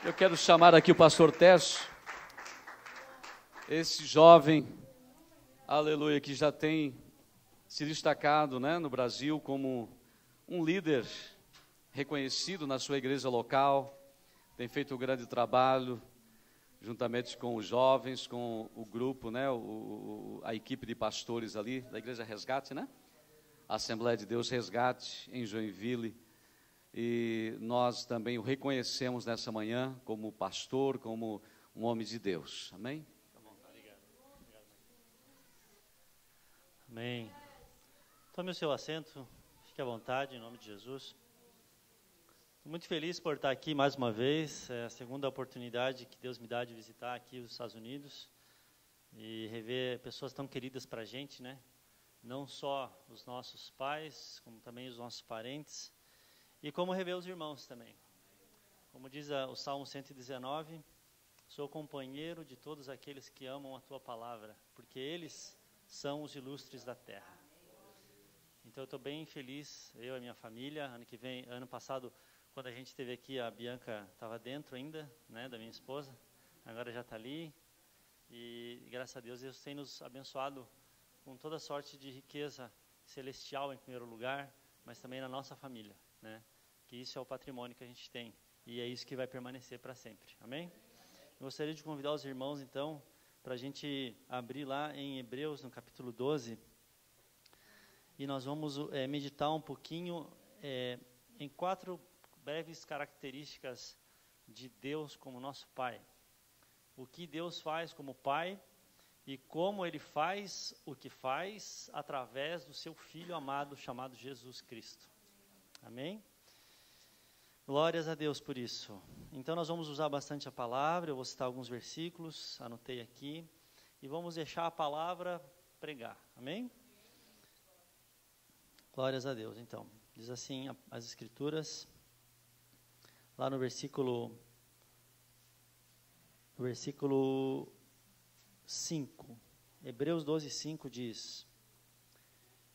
Eu quero chamar aqui o pastor Tércio, esse jovem, aleluia, que já tem se destacado, né, no Brasil como um líder reconhecido na sua igreja local, tem feito um grande trabalho, juntamente com os jovens, com o grupo, né, a equipe de pastores ali, da Igreja Resgate, né? A Assembleia de Deus Resgate, em Joinville. E nós também o reconhecemos nessa manhã como pastor, como um homem de Deus. Amém? Obrigado. Amém. Tome o seu assento, fique à vontade, em nome de Jesus. Estou muito feliz por estar aqui mais uma vez. É a segunda oportunidade que Deus me dá de visitar aqui os Estados Unidos e rever pessoas tão queridas para a gente, né? Não só os nossos pais, como também os nossos parentes. E como rever os irmãos também. Como diz o Salmo 119, sou companheiro de todos aqueles que amam a tua palavra, porque eles são os ilustres da terra. Então eu estou bem feliz, eu e a minha família. Ano que vem, ano passado, quando a gente esteve aqui, a Bianca estava dentro ainda, né, da minha esposa. Agora já está ali. E graças a Deus, Deus tem nos abençoado com toda sorte de riqueza celestial em primeiro lugar, mas também na nossa família. Né? Que isso é o patrimônio que a gente tem e é isso que vai permanecer para sempre, amém? Eu gostaria de convidar os irmãos então para a gente abrir lá em Hebreus no capítulo 12 e nós vamos meditar um pouquinho em 4 breves características de Deus como nosso Pai, o que Deus faz como Pai e como Ele faz o que faz através do seu Filho amado chamado Jesus Cristo. Amém? Glórias a Deus por isso. Então nós vamos usar bastante a palavra, eu vou citar alguns versículos, anotei aqui, e vamos deixar a palavra pregar. Amém? Glórias a Deus. Então, diz assim as Escrituras, lá no versículo 5, Hebreus 12, 5 diz: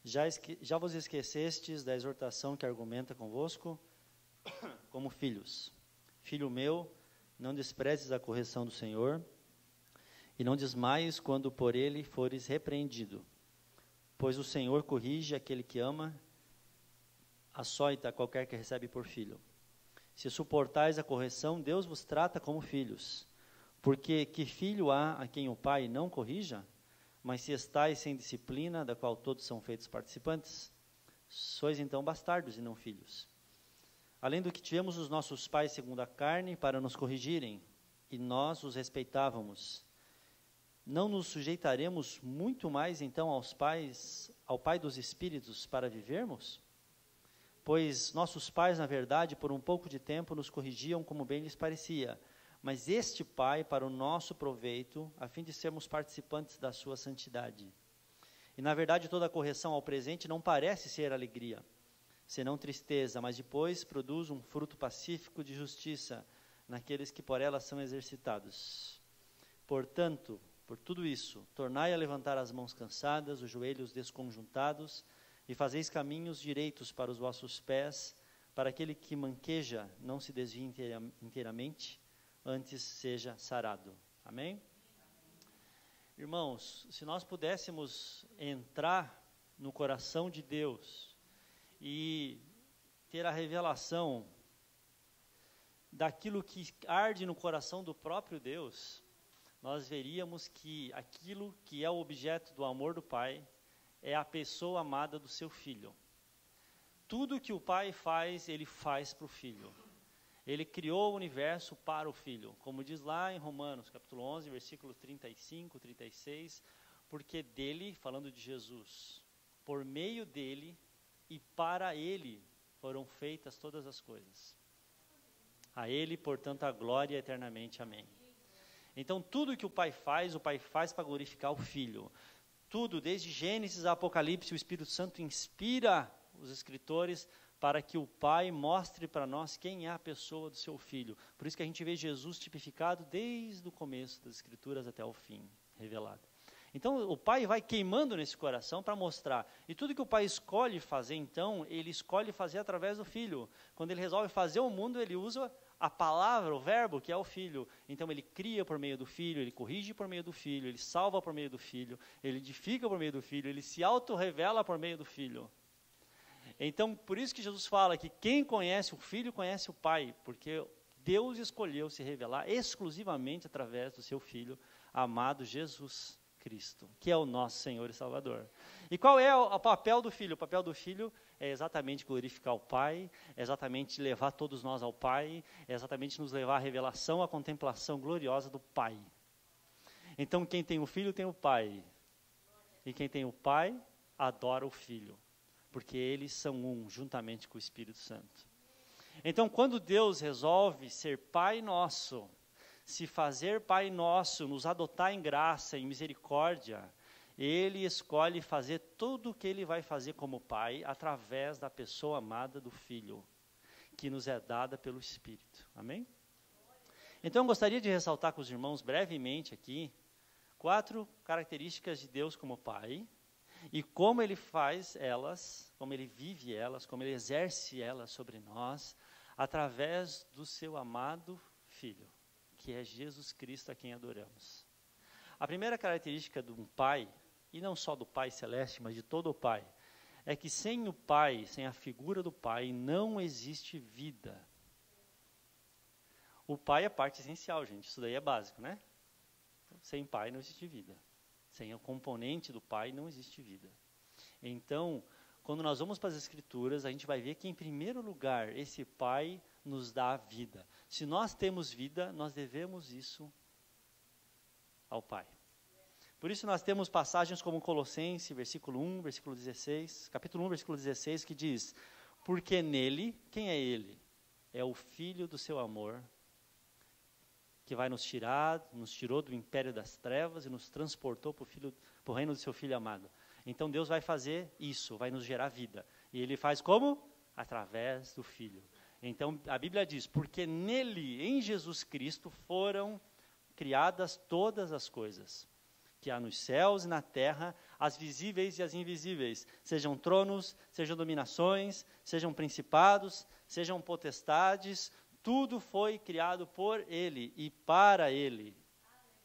Já vos esquecestes da exortação que argumenta convosco, como filhos. Filho meu, não desprezes a correção do Senhor, e não desmaies quando por ele fores repreendido. Pois o Senhor corrige aquele que ama, açoita qualquer que recebe por filho. Se suportais a correção, Deus vos trata como filhos. Porque que filho há a quem o pai não corrija? Mas se estáis sem disciplina, da qual todos são feitos participantes, sois então bastardos e não filhos. Além do que tivemos os nossos pais segundo a carne para nos corrigirem, e nós os respeitávamos, não nos sujeitaremos muito mais então ao Pai dos Espíritos para vivermos? Pois nossos pais, na verdade, por um pouco de tempo nos corrigiam como bem lhes parecia, mas este Pai para o nosso proveito, a fim de sermos participantes da sua santidade. E na verdade toda correção ao presente não parece ser alegria, senão tristeza, mas depois produz um fruto pacífico de justiça naqueles que por ela são exercitados. Portanto, por tudo isso, tornai a levantar as mãos cansadas, os joelhos desconjuntados, e fazeis caminhos direitos para os vossos pés, para aquele que manqueja não se desvie inteiramente, antes seja sarado. Amém? Irmãos, se nós pudéssemos entrar no coração de Deus e ter a revelação daquilo que arde no coração do próprio Deus, nós veríamos que aquilo que é o objeto do amor do Pai é a pessoa amada do seu Filho. Tudo que o Pai faz, Ele faz para o Filho. Ele criou o universo para o Filho, como diz lá em Romanos, capítulo 11, versículo 35, 36, porque dele, falando de Jesus, por meio dele e para ele foram feitas todas as coisas. A ele, portanto, a glória eternamente. Amém. Então, tudo que o Pai faz para glorificar o Filho. Tudo, desde Gênesis a Apocalipse, o Espírito Santo inspira os escritores para que o Pai mostre para nós quem é a pessoa do seu Filho. Por isso que a gente vê Jesus tipificado desde o começo das Escrituras até o fim, revelado. Então, o Pai vai queimando nesse coração para mostrar. E tudo que o Pai escolhe fazer, então, Ele escolhe fazer através do Filho. Quando Ele resolve fazer o mundo, Ele usa a palavra, o verbo, que é o Filho. Então ele cria por meio do Filho, ele corrige por meio do Filho, ele salva por meio do Filho, ele edifica por meio do Filho, ele se autorrevela por meio do Filho. Então, por isso que Jesus fala que quem conhece o Filho conhece o Pai, porque Deus escolheu se revelar exclusivamente através do seu Filho amado Jesus Cristo, que é o nosso Senhor e Salvador. E qual é o papel do Filho? O papel do Filho é exatamente glorificar o Pai, é exatamente levar todos nós ao Pai, é exatamente nos levar à revelação, à contemplação gloriosa do Pai. Então, quem tem o Filho tem o Pai. E quem tem o Pai, adora o Filho, porque eles são um, juntamente com o Espírito Santo. Então, quando Deus resolve ser Pai nosso, se fazer Pai nosso, nos adotar em graça, em misericórdia, Ele escolhe fazer tudo o que Ele vai fazer como Pai, através da pessoa amada do Filho, que nos é dada pelo Espírito. Amém? Então, eu gostaria de ressaltar com os irmãos brevemente aqui 4 características de Deus como Pai, e como Ele faz elas, como Ele vive elas, como Ele exerce elas sobre nós, através do seu amado Filho, que é Jesus Cristo, a quem adoramos. A primeira característica de um Pai, e não só do Pai Celeste, mas de todo o Pai, é que sem o Pai, sem a figura do Pai, não existe vida. O Pai é parte essencial, gente, isso daí é básico, né? Sem Pai não existe vida. Sem o componente do Pai não existe vida. Então, quando nós vamos para as Escrituras, a gente vai ver que, em primeiro lugar, esse Pai nos dá vida. Se nós temos vida, nós devemos isso ao Pai. Por isso nós temos passagens como Colossenses, versículo 1, versículo 16, capítulo 1, versículo 16, que diz: porque nele, quem é ele? É o Filho do seu amor, que vai nos tirou do império das trevas e nos transportou para o reino do seu Filho amado. Então Deus vai fazer isso, vai nos gerar vida. E Ele faz como? Através do Filho. Então a Bíblia diz, porque nele, em Jesus Cristo, foram criadas todas as coisas, que há nos céus e na terra, as visíveis e as invisíveis, sejam tronos, sejam dominações, sejam principados, sejam potestades, tudo foi criado por Ele e para Ele.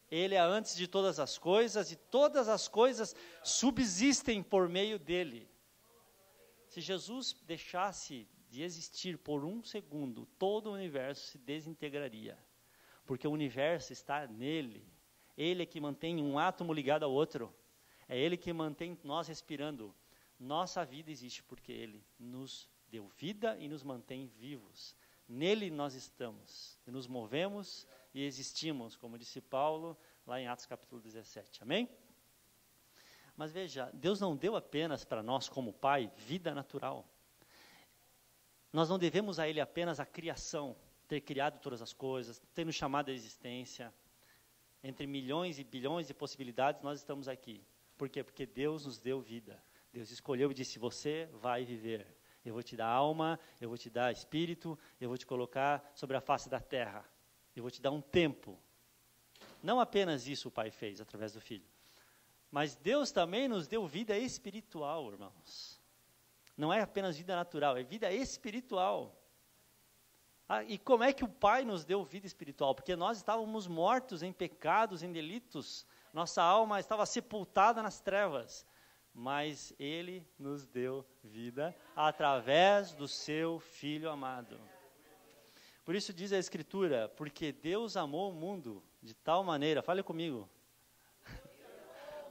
Ele é antes de todas as coisas e todas as coisas subsistem por meio dEle. Se Jesus deixasse de existir por um segundo, todo o universo se desintegraria, porque o universo está nele. Ele é que mantém um átomo ligado ao outro, é Ele que mantém nós respirando. Nossa vida existe porque Ele nos deu vida e nos mantém vivos. Nele nós estamos, e nos movemos e existimos, como disse Paulo, lá em Atos capítulo 17, amém? Mas veja, Deus não deu apenas para nós como Pai vida natural. Nós não devemos a Ele apenas a criação, ter criado todas as coisas, ter nos chamado à existência. Entre milhões e bilhões de possibilidades nós estamos aqui. Por quê? Porque Deus nos deu vida. Deus escolheu e disse, você vai viver. Eu vou te dar alma, eu vou te dar espírito, eu vou te colocar sobre a face da terra. Eu vou te dar um tempo. Não apenas isso o Pai fez através do Filho. Mas Deus também nos deu vida espiritual, irmãos. Não é apenas vida natural, é vida espiritual. E como é que o Pai nos deu vida espiritual? Porque nós estávamos mortos em pecados, em delitos. Nossa alma estava sepultada nas trevas. Mas Ele nos deu vida através do seu Filho amado. Por isso diz a Escritura, porque Deus amou o mundo de tal maneira, fale comigo,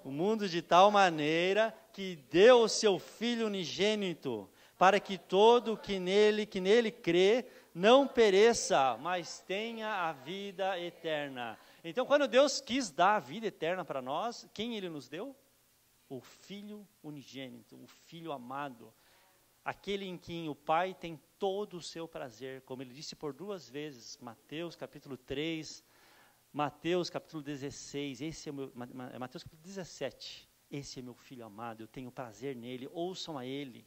o mundo de tal maneira que deu o seu Filho unigênito, para que todo que nele crê, não pereça, mas tenha a vida eterna. Então, quando Deus quis dar a vida eterna para nós, quem Ele nos deu? O Filho unigênito, o Filho amado, aquele em quem o Pai tem todo o seu prazer, como Ele disse por 2 vezes, Mateus capítulo 3, Mateus capítulo 16, Mateus capítulo 17, esse é meu Filho amado, eu tenho prazer nele, ouçam a Ele,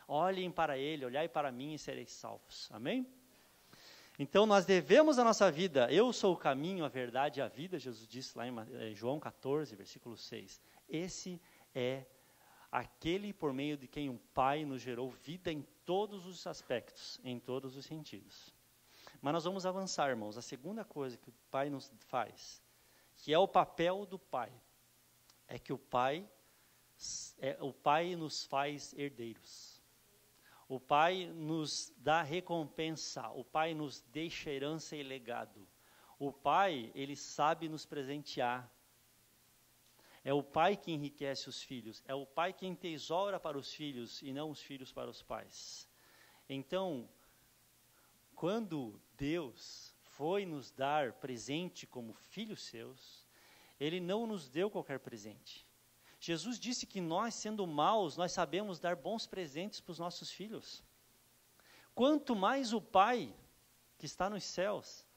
olhem para Ele, olhai para mim e sereis salvos, amém? Então nós devemos a nossa vida, eu sou o caminho, a verdade e a vida, Jesus disse lá em João 14, versículo 6, esse é aquele por meio de quem o Pai nos gerou vida em todos os aspectos, em todos os sentidos. Mas nós vamos avançar, irmãos. A segunda coisa que o Pai nos faz, que é o papel do Pai, é que o Pai nos faz herdeiros. O Pai nos dá recompensa. O Pai nos deixa herança e legado. O Pai, Ele sabe nos presentear. É o Pai que enriquece os filhos. É o Pai quem tesoura para os filhos e não os filhos para os pais. Então, quando Deus foi nos dar presente como filhos seus, Ele não nos deu qualquer presente. Jesus disse que nós, sendo maus, nós sabemos dar bons presentes para os nossos filhos. Quanto mais o Pai, que está nos céus,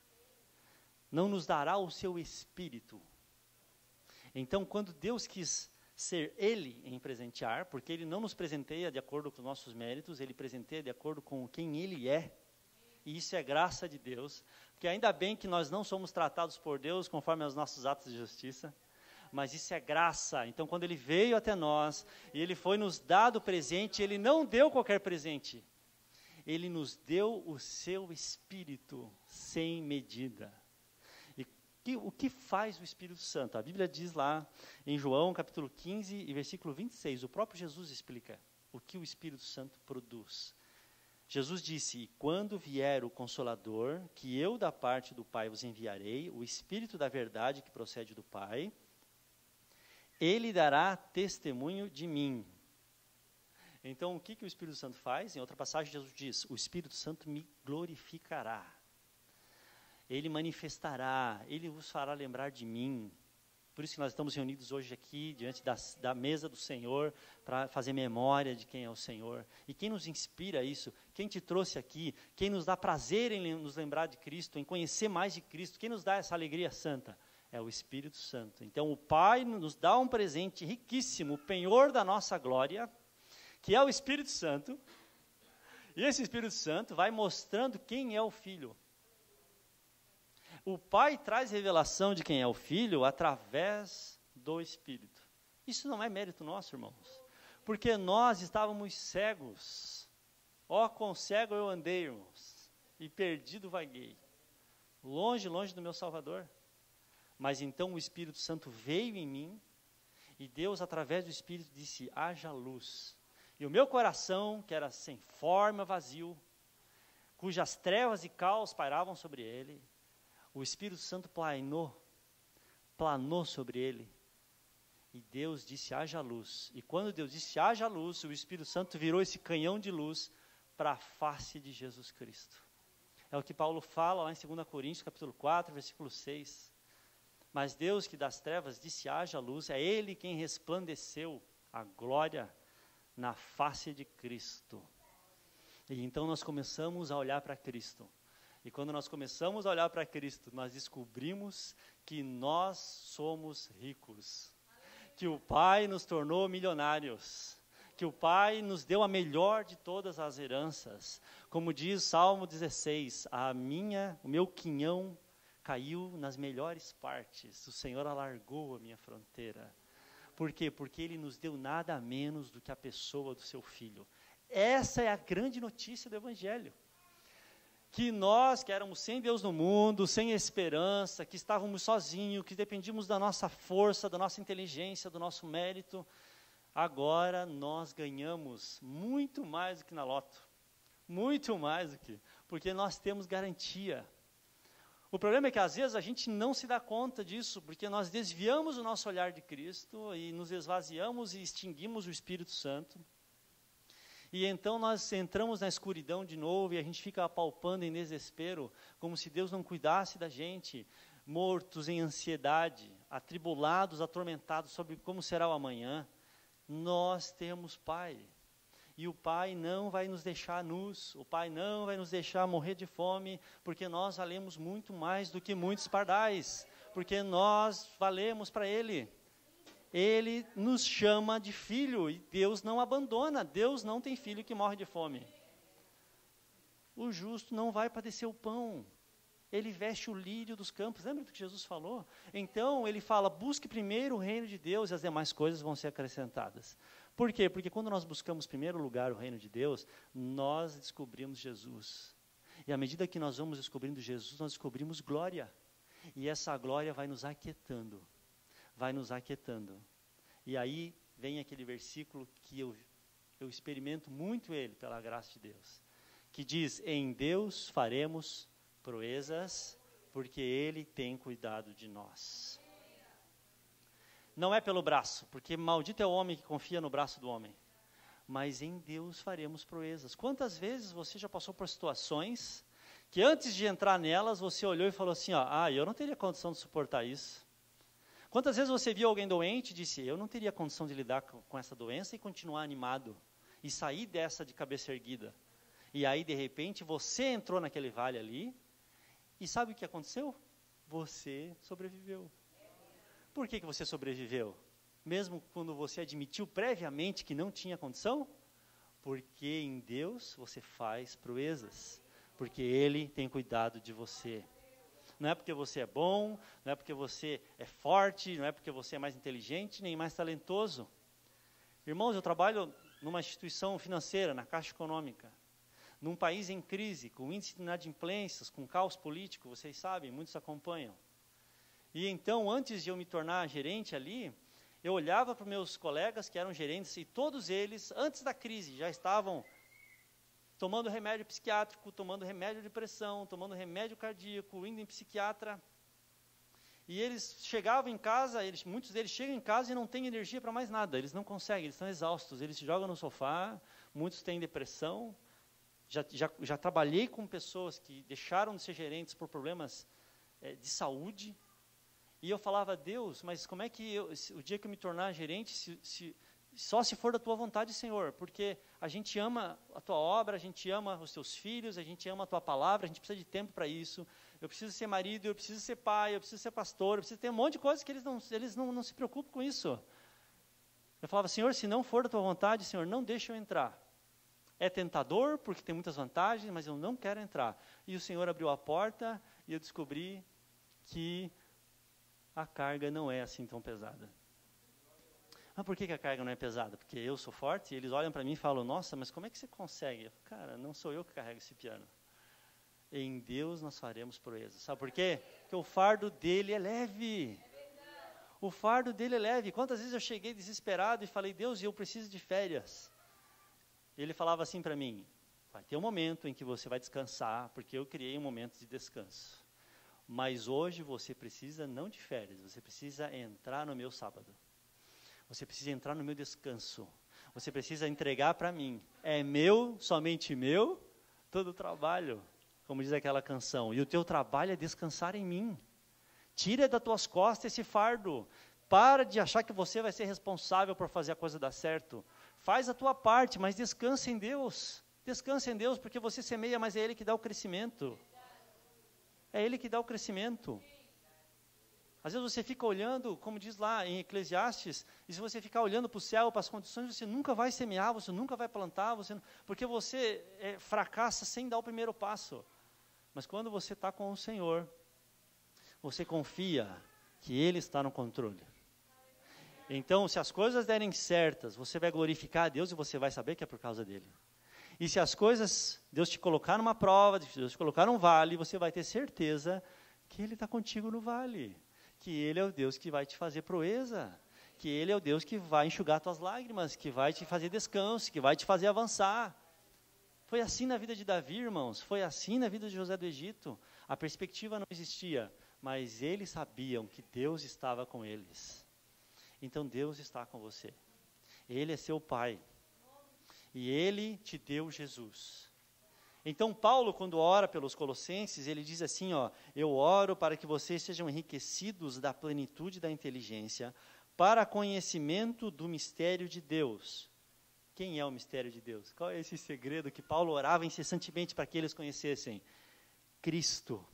não nos dará o seu Espírito. Então, quando Deus quis ser Ele em presentear, porque Ele não nos presenteia de acordo com os nossos méritos, Ele presenteia de acordo com quem Ele é. E isso é graça de Deus, porque ainda bem que nós não somos tratados por Deus conforme os nossos atos de justiça, mas isso é graça. Então, quando Ele veio até nós, e Ele foi nos dado presente, Ele não deu qualquer presente. Ele nos deu o seu Espírito sem medida. O que faz o Espírito Santo? A Bíblia diz lá em João capítulo 15 e versículo 26, o próprio Jesus explica o que o Espírito Santo produz. Jesus disse: "E quando vier o Consolador, que eu da parte do Pai vos enviarei, o Espírito da verdade que procede do Pai, Ele dará testemunho de mim." Então, o que o Espírito Santo faz? Em outra passagem, Jesus diz: "O Espírito Santo me glorificará. Ele manifestará, Ele vos fará lembrar de mim." Por isso que nós estamos reunidos hoje aqui, diante da mesa do Senhor, para fazer memória de quem é o Senhor. E quem nos inspira a isso? Quem te trouxe aqui? Quem nos dá prazer em nos lembrar de Cristo, em conhecer mais de Cristo? Quem nos dá essa alegria santa? É o Espírito Santo. Então, o Pai nos dá um presente riquíssimo, o penhor da nossa glória, que é o Espírito Santo. E esse Espírito Santo vai mostrando quem é o Filho. O Pai traz revelação de quem é o Filho através do Espírito. Isso não é mérito nosso, irmãos. Porque nós estávamos cegos. Ó, quão cego eu andei, irmãos. E perdido vaguei. Longe, longe do meu Salvador. Mas então o Espírito Santo veio em mim. E Deus, através do Espírito, disse: haja luz. E o meu coração, que era sem forma, vazio, cujas trevas e caos pairavam sobre ele, o Espírito Santo planou sobre ele, e Deus disse: haja luz. E quando Deus disse: haja luz, o Espírito Santo virou esse canhão de luz para a face de Jesus Cristo. É o que Paulo fala lá em 2 Coríntios, capítulo 4, versículo 6. Mas Deus, que das trevas disse: haja luz, é Ele quem resplandeceu a glória na face de Cristo. E então nós começamos a olhar para Cristo. E quando nós começamos a olhar para Cristo, nós descobrimos que nós somos ricos. Que o Pai nos tornou milionários. Que o Pai nos deu a melhor de todas as heranças. Como diz Salmo 16, o meu quinhão caiu nas melhores partes. O Senhor alargou a minha fronteira. Por quê? Porque Ele nos deu nada menos do que a pessoa do seu Filho. Essa é a grande notícia do Evangelho. Que nós, que éramos sem Deus no mundo, sem esperança, que estávamos sozinhos, que dependíamos da nossa força, da nossa inteligência, do nosso mérito, agora nós ganhamos muito mais do que na loto. Muito mais do que, porque nós temos garantia. O problema é que às vezes a gente não se dá conta disso, porque nós desviamos o nosso olhar de Cristo e nos esvaziamos e extinguimos o Espírito Santo. E então nós entramos na escuridão de novo e a gente fica apalpando em desespero, como se Deus não cuidasse da gente, mortos em ansiedade, atribulados, atormentados sobre como será o amanhã. Nós temos Pai. E o Pai não vai nos deixar nus, o Pai não vai nos deixar morrer de fome, porque nós valemos muito mais do que muitos pardais, porque nós valemos para Ele. Ele nos chama de filho e Deus não abandona, Deus não tem filho que morre de fome. O justo não vai padecer o pão, ele veste o lírio dos campos, lembra do que Jesus falou? Então ele fala: busque primeiro o reino de Deus e as demais coisas vão ser acrescentadas. Por quê? Porque quando nós buscamos em primeiro lugar o reino de Deus, nós descobrimos Jesus. E à medida que nós vamos descobrindo Jesus, nós descobrimos glória. E essa glória vai nos aquietando. Vai nos aquietando. E aí vem aquele versículo que eu experimento muito ele, pela graça de Deus. Que diz, em Deus faremos proezas, porque Ele tem cuidado de nós. Não é pelo braço, porque maldito é o homem que confia no braço do homem. Mas em Deus faremos proezas. Quantas vezes você já passou por situações que antes de entrar nelas, você olhou e falou assim, eu não teria condição de suportar isso. Quantas vezes você viu alguém doente e disse, eu não teria condição de lidar com essa doença e continuar animado, e sair dessa de cabeça erguida. E aí, de repente, você entrou naquele vale ali, e sabe o que aconteceu? Você sobreviveu. Por que você sobreviveu? Mesmo quando você admitiu previamente que não tinha condição? Porque em Deus você faz proezas. Porque Ele tem cuidado de você. Não é porque você é bom, não é porque você é forte, não é porque você é mais inteligente, nem mais talentoso. Irmãos, eu trabalho numa instituição financeira, na Caixa Econômica. Num país em crise, com índice de inadimplências, com caos político, vocês sabem, muitos acompanham. E então, antes de eu me tornar gerente ali, eu olhava para os meus colegas que eram gerentes e todos eles, antes da crise, já estavam tomando remédio psiquiátrico, tomando remédio de pressão, tomando remédio cardíaco, indo em psiquiatra. E eles chegavam em casa, muitos deles chegam em casa e não têm energia para mais nada, eles não conseguem, eles estão exaustos, eles se jogam no sofá, muitos têm depressão. Já trabalhei com pessoas que deixaram de ser gerentes por problemas de saúde, e eu falava, Deus, mas como é que o dia que eu me tornar gerente, só se for da tua vontade, Senhor, porque a gente ama a tua obra, a gente ama os teus filhos, a gente ama a tua palavra, a gente precisa de tempo para isso, eu preciso ser marido, eu preciso ser pai, eu preciso ser pastor, eu preciso ter um monte de coisas que eles não se preocupam com isso. Eu falava, Senhor, se não for da tua vontade, Senhor, não deixa eu entrar. É tentador, porque tem muitas vantagens, mas eu não quero entrar. E o Senhor abriu a porta e eu descobri que a carga não é assim tão pesada. Mas por que a carga não é pesada? Porque eu sou forte e eles olham para mim e falam, nossa, mas como é que você consegue? Eu falo, cara, não sou eu que carrego esse piano. Em Deus nós faremos proezas. Sabe por quê? Porque o fardo dele é leve. O fardo dele é leve. Quantas vezes eu cheguei desesperado e falei, Deus, eu preciso de férias. Ele falava assim para mim, vai ter um momento em que você vai descansar, porque eu criei um momento de descanso. Mas hoje você precisa não de férias, você precisa entrar no meu sábado. Você precisa entrar no meu descanso. Você precisa entregar para mim. É meu, somente meu, todo o trabalho, como diz aquela canção. E o teu trabalho é descansar em mim. Tira das tuas costas esse fardo. Para de achar que você vai ser responsável por fazer a coisa dar certo. Faz a tua parte, mas descansa em Deus. Descansa em Deus, porque você semeia, mas é Ele que dá o crescimento. É Ele que dá o crescimento. Às vezes você fica olhando, como diz lá em Eclesiastes, e se você ficar olhando para o céu, para as condições, você nunca vai semear, você nunca vai plantar, porque você fracassa sem dar o primeiro passo. Mas quando você está com o Senhor, você confia que Ele está no controle. Então, se as coisas derem certas, você vai glorificar a Deus e você vai saber que é por causa dele. E se as coisas, Deus te colocar numa prova, Deus te colocar num vale, você vai ter certeza que Ele está contigo no vale. Que Ele é o Deus que vai te fazer proeza. Que Ele é o Deus que vai enxugar tuas lágrimas, que vai te fazer descanso, que vai te fazer avançar. Foi assim na vida de Davi, irmãos. Foi assim na vida de José do Egito. A perspectiva não existia, mas eles sabiam que Deus estava com eles. Então Deus está com você. Ele é seu Pai. E Ele te deu Jesus. Então Paulo, quando ora pelos colossenses, ele diz assim, eu oro para que vocês sejam enriquecidos da plenitude da inteligência, para conhecimento do mistério de Deus. Quem é o mistério de Deus? Qual é esse segredo que Paulo orava incessantemente para que eles conhecessem? Cristo.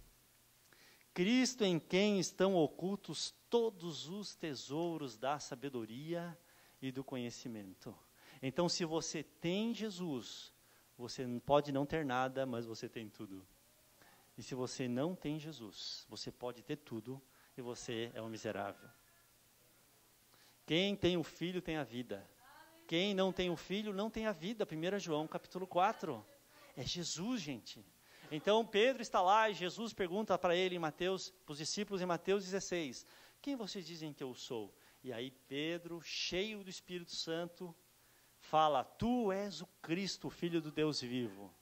Cristo em quem estão ocultos todos os tesouros da sabedoria e do conhecimento. Então, se você tem Jesus, você pode não ter nada, mas você tem tudo. E se você não tem Jesus, você pode ter tudo e você é um miserável. Quem tem o Filho tem a vida. Quem não tem o Filho não tem a vida. 1 João capítulo 4. É Jesus, gente. Então Pedro está lá e Jesus pergunta para ele em Mateus, para os discípulos em Mateus 16, quem vocês dizem que eu sou? E aí Pedro, cheio do Espírito Santo, fala, tu és o Cristo, Filho do Deus vivo.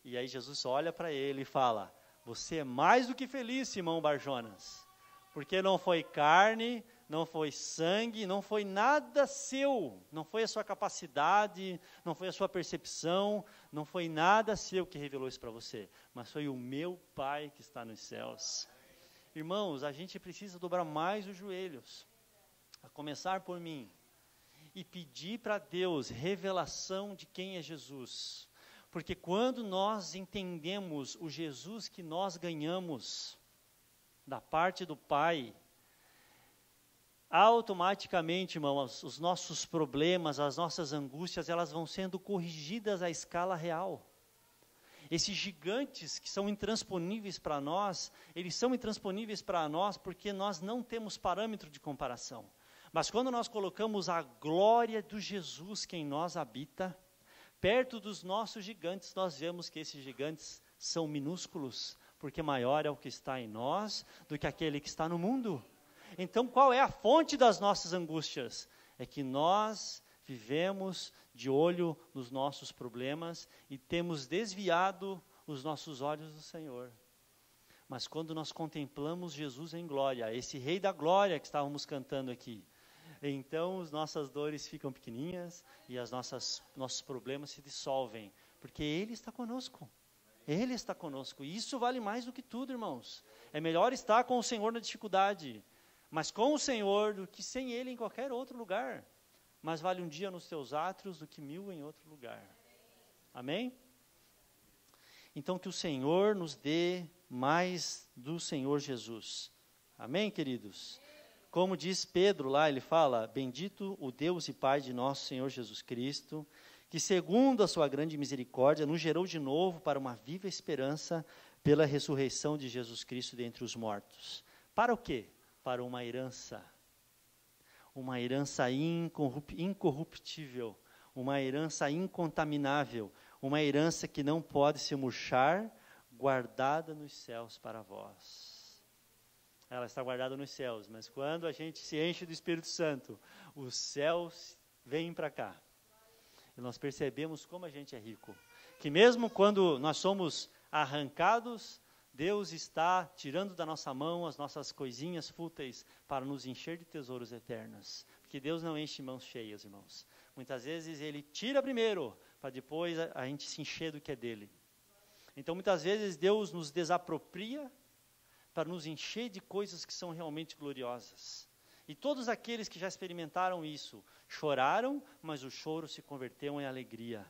E aí Jesus olha para ele e fala, você é mais do que feliz, Simão Barjonas, porque não foi carne, não foi sangue, não foi nada seu, não foi a sua capacidade, não foi a sua percepção, não foi nada seu que revelou isso para você, mas foi o meu Pai que está nos céus. Irmãos, a gente precisa dobrar mais os joelhos, a começar por mim, e pedir para Deus revelação de quem é Jesus, porque quando nós entendemos o Jesus que nós ganhamos da parte do Pai, automaticamente, irmãos, os nossos problemas, as nossas angústias, elas vão sendo corrigidas à escala real. Esses gigantes que são intransponíveis para nós, eles são intransponíveis para nós porque nós não temos parâmetro de comparação. Mas quando nós colocamos a glória do Jesus que em nós habita, perto dos nossos gigantes, nós vemos que esses gigantes são minúsculos, porque maior é o que está em nós do que aquele que está no mundo. Então, qual é a fonte das nossas angústias? É que nós vivemos de olho nos nossos problemas e temos desviado os nossos olhos do Senhor. Mas quando nós contemplamos Jesus em glória, esse Rei da Glória que estávamos cantando aqui, então as nossas dores ficam pequenininhas e nossos problemas se dissolvem, porque Ele está conosco. Ele está conosco, e isso vale mais do que tudo, irmãos. É melhor estar com o Senhor na dificuldade, mas com o Senhor do que sem Ele em qualquer outro lugar. Mas vale um dia nos teus átrios do que 1000 em outro lugar. Amém? Então que o Senhor nos dê mais do Senhor Jesus. Amém, queridos? Como diz Pedro lá, ele fala, bendito o Deus e Pai de nosso Senhor Jesus Cristo, que segundo a sua grande misericórdia, nos gerou de novo para uma viva esperança pela ressurreição de Jesus Cristo dentre os mortos. Para o quê? Para uma herança incorruptível, uma herança incontaminável, uma herança que não pode se murchar, guardada nos céus para vós. Ela está guardada nos céus, mas quando a gente se enche do Espírito Santo, os céus vêm para cá. E nós percebemos como a gente é rico. Que mesmo quando nós somos arrancados, Deus está tirando da nossa mão as nossas coisinhas fúteis para nos encher de tesouros eternos. Porque Deus não enche mãos cheias, irmãos. Muitas vezes Ele tira primeiro, para depois a gente se encher do que é dele. Então muitas vezes Deus nos desapropria para nos encher de coisas que são realmente gloriosas. E todos aqueles que já experimentaram isso, choraram, mas o choro se converteu em alegria.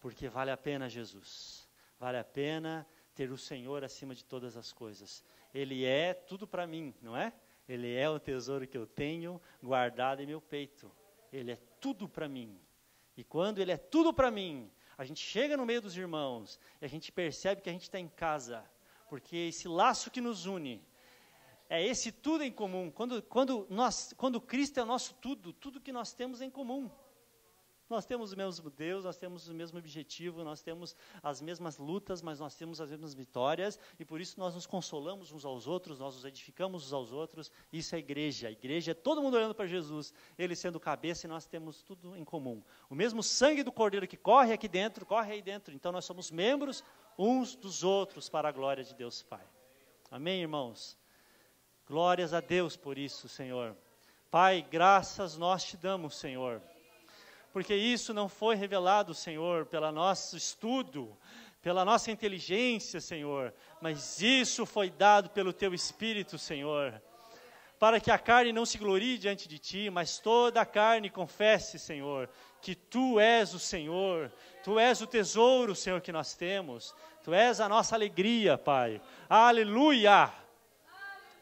Porque vale a pena Jesus. Vale a pena ter o Senhor acima de todas as coisas. Ele é tudo para mim, não é? Ele é o tesouro que eu tenho guardado em meu peito. Ele é tudo para mim. E quando Ele é tudo para mim, a gente chega no meio dos irmãos e a gente percebe que a gente está em casa. Porque esse laço que nos une é esse tudo em comum. Quando Cristo é o nosso tudo que nós temos em comum. Nós temos o mesmo Deus, nós temos o mesmo objetivo, nós temos as mesmas lutas, mas nós temos as mesmas vitórias, e por isso nós nos consolamos uns aos outros, nós nos edificamos uns aos outros. Isso é igreja. A igreja é todo mundo olhando para Jesus, Ele sendo cabeça, e nós temos tudo em comum. O mesmo sangue do Cordeiro que corre aqui dentro, corre aí dentro. Então nós somos membros uns dos outros para a glória de Deus Pai. Amém, irmãos? Glórias a Deus por isso, Senhor. Pai, graças nós te damos, Senhor. Porque isso não foi revelado, Senhor, pelo nosso estudo, pela nossa inteligência, Senhor, mas isso foi dado pelo Teu Espírito, Senhor, para que a carne não se glorie diante de Ti, mas toda a carne confesse, Senhor, que Tu és o Senhor, Tu és o tesouro, Senhor, que nós temos, Tu és a nossa alegria, Pai. Aleluia!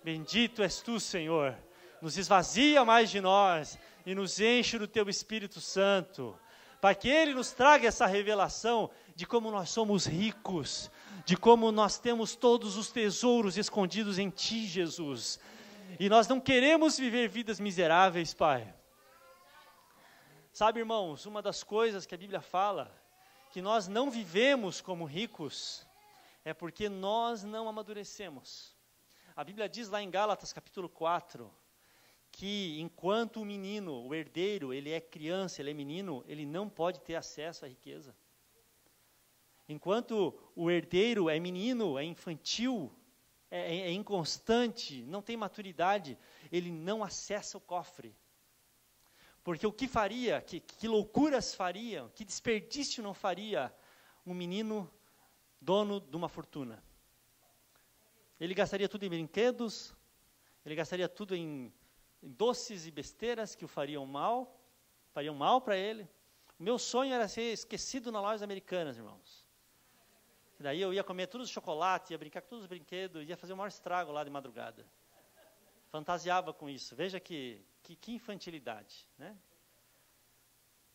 Bendito és Tu, Senhor. Nos esvazia mais de nós e nos enche do Teu Espírito Santo, para que Ele nos traga essa revelação de como nós somos ricos, de como nós temos todos os tesouros escondidos em Ti, Jesus. E nós não queremos viver vidas miseráveis, Pai. Sabe, irmãos, uma das coisas que a Bíblia fala, que nós não vivemos como ricos, é porque nós não amadurecemos. A Bíblia diz lá em Gálatas capítulo 4, que enquanto o menino, o herdeiro, ele é criança, ele é menino, ele não pode ter acesso à riqueza. Enquanto o herdeiro é menino, é infantil, é inconstante, não tem maturidade, ele não acessa o cofre. Porque o que faria, que loucuras faria, que desperdício não faria um menino dono de uma fortuna? Ele gastaria tudo em brinquedos, ele gastaria tudo em doces e besteiras que o fariam mal para ele. O meu sonho era ser esquecido nas lojas americanas, irmãos. E daí eu ia comer todos os chocolates, ia brincar com todos os brinquedos, ia fazer o maior estrago lá de madrugada. Fantasiava com isso. Veja que infantilidade, né?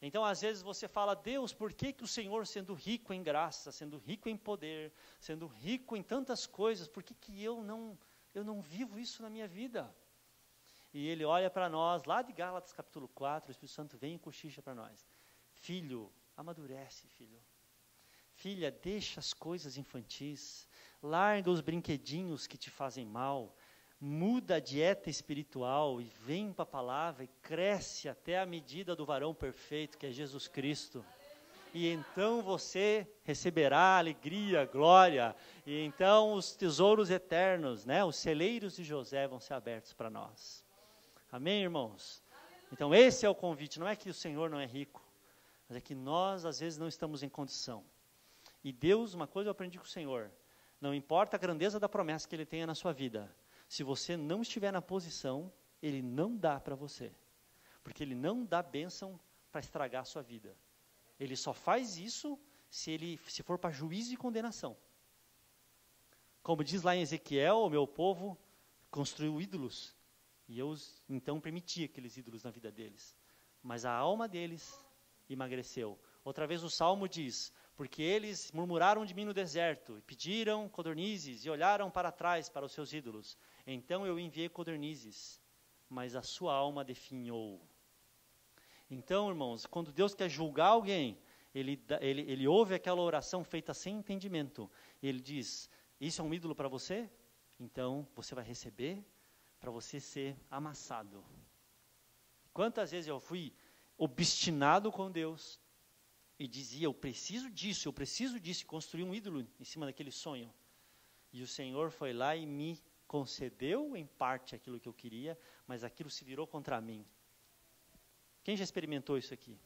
Então, às vezes você fala, Deus, por que o Senhor, sendo rico em graça, sendo rico em poder, sendo rico em tantas coisas, por que eu não vivo isso na minha vida? E Ele olha para nós, lá de Gálatas capítulo 4, o Espírito Santo vem e cochicha para nós. Filho, amadurece, filho. Filha, deixa as coisas infantis, larga os brinquedinhos que te fazem mal, muda a dieta espiritual e vem para a palavra e cresce até a medida do varão perfeito, que é Jesus Cristo. E então você receberá alegria, glória, e então os tesouros eternos, né, os celeiros de José vão ser abertos para nós. Amém, irmãos? Então esse é o convite, não é que o Senhor não é rico, mas é que nós às vezes não estamos em condição. E Deus, uma coisa eu aprendi com o Senhor, não importa a grandeza da promessa que Ele tenha na sua vida, se você não estiver na posição, Ele não dá para você. Porque Ele não dá bênção para estragar a sua vida. Ele só faz isso se for para juízo e condenação. Como diz lá em Ezequiel, o meu povo construiu ídolos. E eu então permiti aqueles ídolos na vida deles. Mas a alma deles emagreceu. Outra vez o Salmo diz, porque eles murmuraram de mim no deserto, e pediram codornizes, e olharam para trás para os seus ídolos. Então eu enviei codornizes, mas a sua alma definhou. Então, irmãos, quando Deus quer julgar alguém, Ele ouve aquela oração feita sem entendimento. Ele diz, isso é um ídolo para você? Então você vai receber para você ser amassado. Quantas vezes eu fui obstinado com Deus, e dizia, eu preciso disso, e construir um ídolo em cima daquele sonho. E o Senhor foi lá e me concedeu em parte aquilo que eu queria, mas aquilo se virou contra mim. Quem já experimentou isso aqui?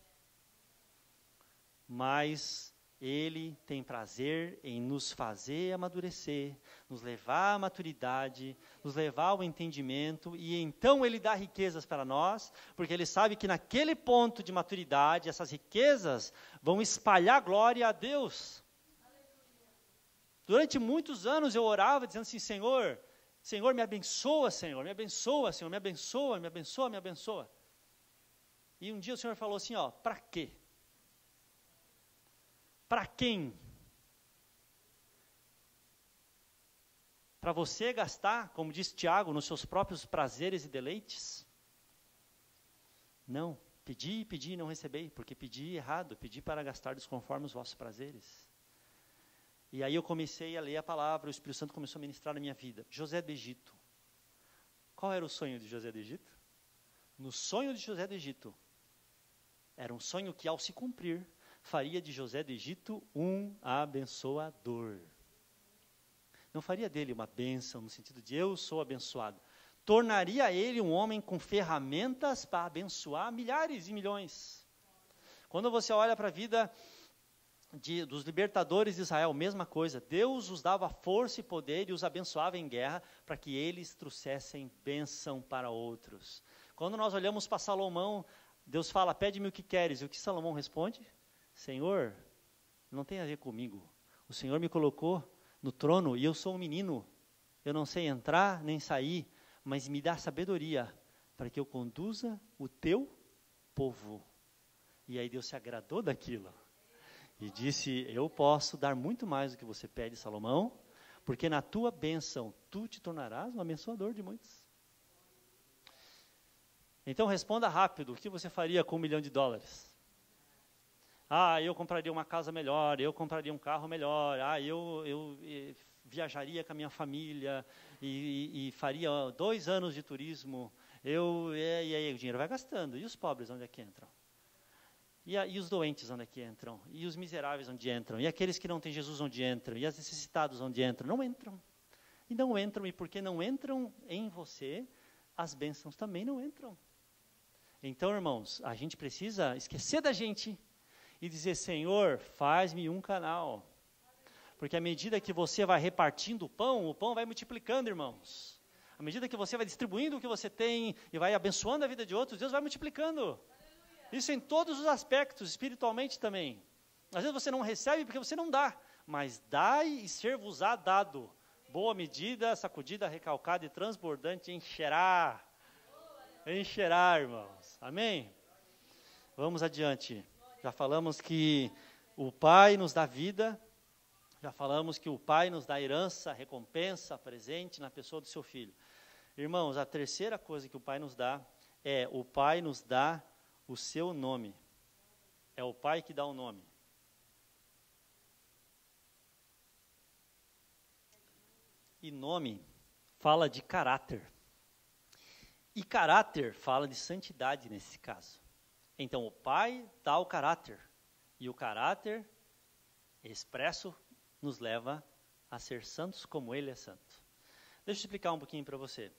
Mas Ele tem prazer em nos fazer amadurecer, nos levar à maturidade, nos levar ao entendimento, e então Ele dá riquezas para nós, porque Ele sabe que naquele ponto de maturidade, essas riquezas vão espalhar glória a Deus. Durante muitos anos eu orava dizendo assim, Senhor, me abençoa, Senhor, me abençoa, Senhor, me abençoa, me abençoa, me abençoa. E um dia o Senhor falou assim, para quê? Para quem? Para você gastar, como diz Tiago, nos seus próprios prazeres e deleites? Não, pedi e não recebi, porque pedi errado, pedi para gastar conforme os vossos prazeres. E aí eu comecei a ler a palavra, o Espírito Santo começou a ministrar na minha vida. José do Egito. Qual era o sonho de José do Egito? No sonho de José do Egito, era um sonho que ao se cumprir, faria de José do Egito um abençoador. Não faria dele uma bênção, no sentido de eu sou abençoado. Tornaria ele um homem com ferramentas para abençoar milhares e milhões. Quando você olha para a vida dos libertadores de Israel, mesma coisa. Deus os dava força e poder e os abençoava em guerra para que eles trouxessem bênção para outros. Quando nós olhamos para Salomão, Deus fala, pede-me o que queres. E o que Salomão responde? Senhor, não tem a ver comigo. O Senhor me colocou no trono e eu sou um menino. Eu não sei entrar nem sair, mas me dá sabedoria para que eu conduza o teu povo. E aí Deus se agradou daquilo. E disse, eu posso dar muito mais do que você pede, Salomão, porque na tua bênção tu te tornarás um abençoador de muitos. Então responda rápido, o que você faria com $1 milhão? eu compraria uma casa melhor, eu compraria um carro melhor, eu viajaria com a minha família e faria 2 anos de turismo. E aí o dinheiro vai gastando. E os pobres, onde é que entram? E os doentes, onde é que entram? E os miseráveis, onde entram? E aqueles que não têm Jesus, onde entram? E os necessitados, onde entram? Não entram. E não entram, e porque não entram em você, as bênçãos também não entram. Então, irmãos, a gente precisa esquecer da gente e dizer, Senhor, faz-me um canal. Porque à medida que você vai repartindo o pão vai multiplicando, irmãos. À medida que você vai distribuindo o que você tem e vai abençoando a vida de outros, Deus vai multiplicando. Isso em todos os aspectos, espiritualmente também. Às vezes você não recebe porque você não dá, mas dai e ser-vos-á dado. Boa medida, sacudida, recalcada e transbordante, encherá. Encherá, irmãos. Amém? Vamos adiante. Já falamos que o Pai nos dá vida, já falamos que o Pai nos dá herança, recompensa, presente na pessoa do seu Filho. Irmãos, a terceira coisa que o Pai nos dá é o Pai nos dá o seu nome. É o Pai que dá o nome. E nome fala de caráter. E caráter fala de santidade nesse caso. Então o Pai dá o caráter. E o caráter expresso nos leva a ser santos como Ele é santo. Deixa eu explicar um pouquinho para você.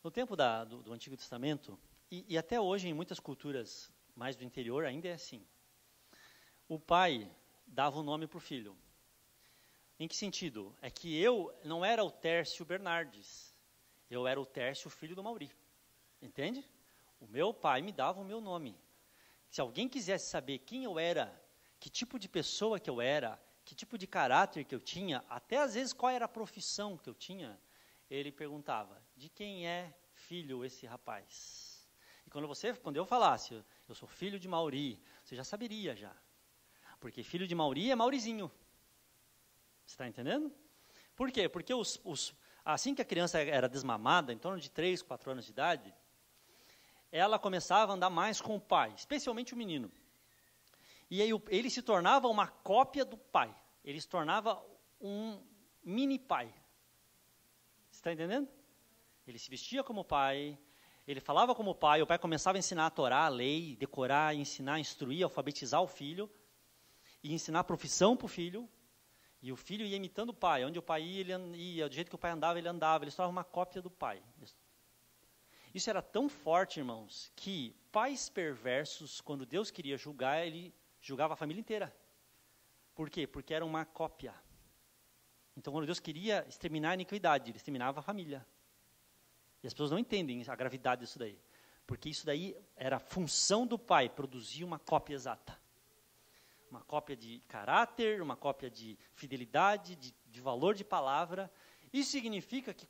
No tempo do Antigo Testamento, e até hoje em muitas culturas mais do interior ainda é assim. O pai dava o nome para o filho. Em que sentido? É que eu não era o Tércio Bernardes, eu era o Tércio, filho do Mauri. Entende? O meu pai me dava o meu nome. Se alguém quisesse saber quem eu era, que tipo de pessoa que eu era, que tipo de caráter que eu tinha, até às vezes qual era a profissão que eu tinha, ele perguntava, de quem é filho esse rapaz? E quando eu falasse, eu sou filho de Mauri, você já saberia já. Porque filho de Mauri é Maurizinho. Você está entendendo? Por quê? Porque assim que a criança era desmamada, em torno de 3, 4 anos de idade, ela começava a andar mais com o pai, especialmente o menino. E aí ele se tornava uma cópia do pai. Ele se tornava um mini pai. Você está entendendo? Ele se vestia como pai, ele falava como pai, o pai começava a ensinar a Torá, a lei, decorar, ensinar, instruir, alfabetizar o filho, e ensinar a profissão para o filho, e o filho ia imitando o pai, onde o pai ia, do jeito que o pai andava, ele se tornava uma cópia do pai. Isso era tão forte, irmãos, que pais perversos, quando Deus queria julgar, ele julgava a família inteira. Por quê? Porque era uma cópia. Então, quando Deus queria exterminar a iniquidade, ele exterminava a família. E as pessoas não entendem a gravidade disso daí. Porque isso daí era a função do pai, produzir uma cópia exata. Uma cópia de caráter, uma cópia de fidelidade, de valor de palavra. Isso significa que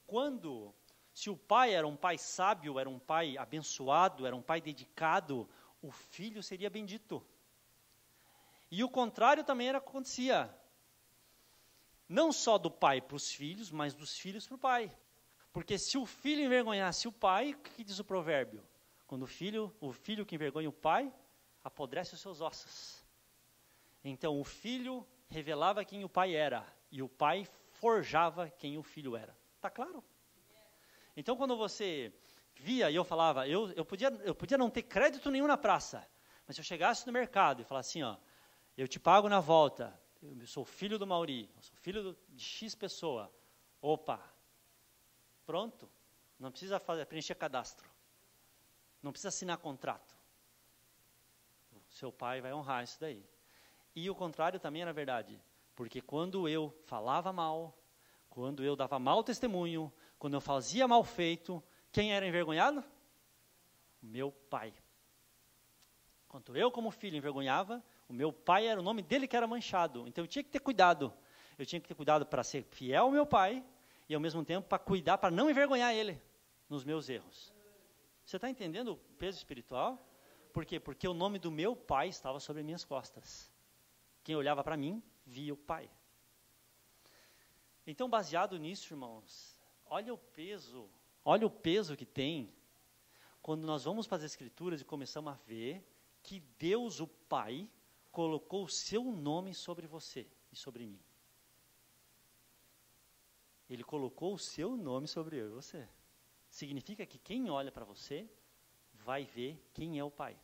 se o pai era um pai sábio, era um pai abençoado, era um pai dedicado, o filho seria bendito. E o contrário também era o que acontecia. Não só do pai para os filhos, mas dos filhos para o pai. Porque se o filho envergonhasse o pai, o que diz o provérbio? Quando o filho que envergonha o pai, apodrece os seus ossos. Então o filho revelava quem o pai era, e o pai forjava quem o filho era. Está claro? Então quando você via, e eu falava, eu podia não ter crédito nenhum na praça, mas se eu chegasse no mercado e falasse assim, eu te pago na volta, eu sou filho do Mauri, eu sou filho de X pessoa, opa, pronto, não precisa preencher cadastro, não precisa assinar contrato. O seu pai vai honrar isso daí. E o contrário também era verdade, porque quando eu falava mal, quando eu dava mau testemunho, quando eu fazia mal feito, quem era envergonhado? O meu pai. Quando eu, como filho, envergonhava, o meu pai era o nome dele que era manchado. Então eu tinha que ter cuidado. Eu tinha que ter cuidado para ser fiel ao meu pai e ao mesmo tempo para cuidar, para não envergonhar ele nos meus erros. Você está entendendo o peso espiritual? Por quê? Porque o nome do meu pai estava sobre minhas costas. Quem olhava para mim, via o pai. Então, baseado nisso, irmãos, olha o peso que tem quando nós vamos para as Escrituras e começamos a ver que Deus, o Pai, colocou o seu nome sobre você e sobre mim. Ele colocou o seu nome sobre eu e você. Significa que quem olha para você vai ver quem é o Pai.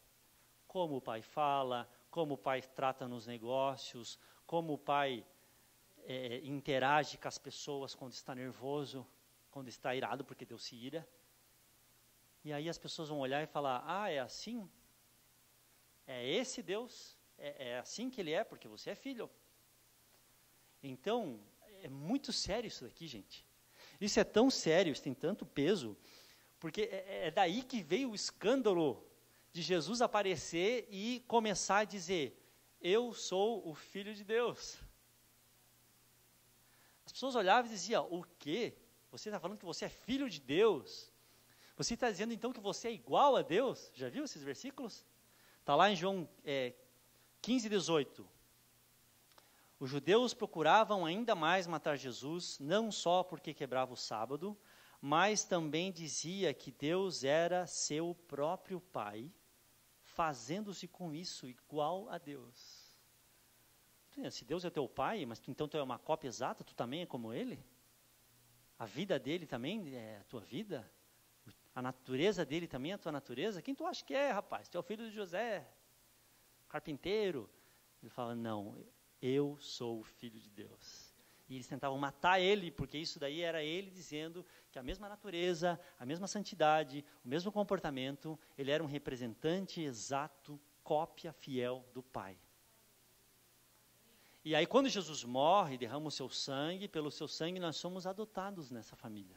Como o Pai fala, como o Pai trata nos negócios, como o Pai interage com as pessoas quando está nervoso, quando está irado, porque Deus se ira. E aí as pessoas vão olhar e falar, é assim? É esse Deus? É assim que Ele é, porque você é filho. Então, é muito sério isso daqui, gente. Isso é tão sério, isso tem tanto peso, porque é daí que veio o escândalo de Jesus aparecer e começar a dizer, eu sou o Filho de Deus. As pessoas olhavam e diziam, o quê? Você está falando que você é filho de Deus? Você está dizendo então que você é igual a Deus? Já viu esses versículos? Está lá em João 15, 18. Os judeus procuravam ainda mais matar Jesus, não só porque quebrava o sábado, mas também dizia que Deus era seu próprio Pai, fazendo-se com isso igual a Deus. Se Deus é teu Pai, mas então tu é uma cópia exata, tu também é como Ele? A vida dele também é a tua vida? A natureza dele também é a tua natureza? Quem tu acha que é, rapaz? Tu é o filho de José, carpinteiro. Ele fala, não, eu sou o Filho de Deus. E eles tentavam matar ele, porque isso daí era ele dizendo que a mesma natureza, a mesma santidade, o mesmo comportamento, ele era um representante exato, cópia fiel do Pai. E aí quando Jesus morre, derrama o seu sangue, pelo seu sangue nós somos adotados nessa família.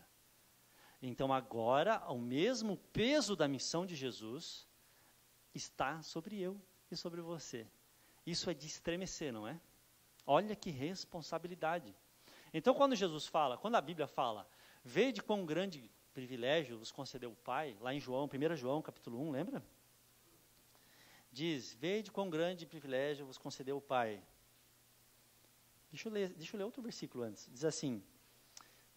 Então agora, o mesmo peso da missão de Jesus está sobre eu e sobre você. Isso é de estremecer, não é? Olha que responsabilidade. Então quando Jesus fala, quando a Bíblia fala, vede quão grande privilégio vos concedeu o Pai, lá em João, 1 João capítulo 1, lembra? Diz, vede quão grande privilégio vos concedeu o Pai. Deixa eu ler outro versículo antes. Diz assim,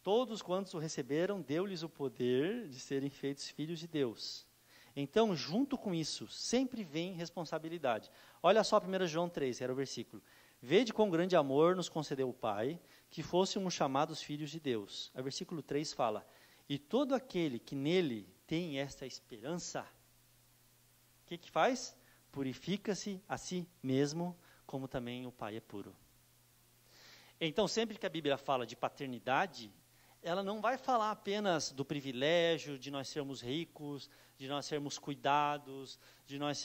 todos quantos o receberam, deu-lhes o poder de serem feitos filhos de Deus. Então, junto com isso, sempre vem responsabilidade. Olha só 1 João 3, era o versículo. Vede quão grande amor nos concedeu o Pai, que fôssemos chamados filhos de Deus. O versículo 3 fala, e todo aquele que nele tem esta esperança, o que faz? Purifica-se a si mesmo, como também o Pai é puro. Então, sempre que a Bíblia fala de paternidade, ela não vai falar apenas do privilégio de nós sermos ricos, de nós sermos cuidados, de nós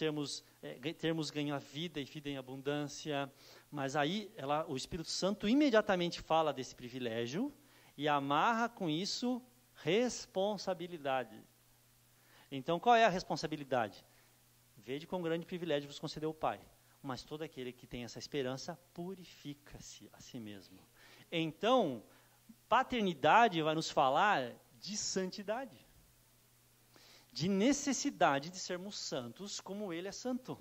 termos ganho a vida e vida em abundância, mas aí o Espírito Santo imediatamente fala desse privilégio e amarra com isso responsabilidade. Então, qual é a responsabilidade? Vede quão grande privilégio vos concedeu o Pai. Mas todo aquele que tem essa esperança purifica-se a si mesmo. Então, paternidade vai nos falar de santidade, de necessidade de sermos santos como Ele é santo.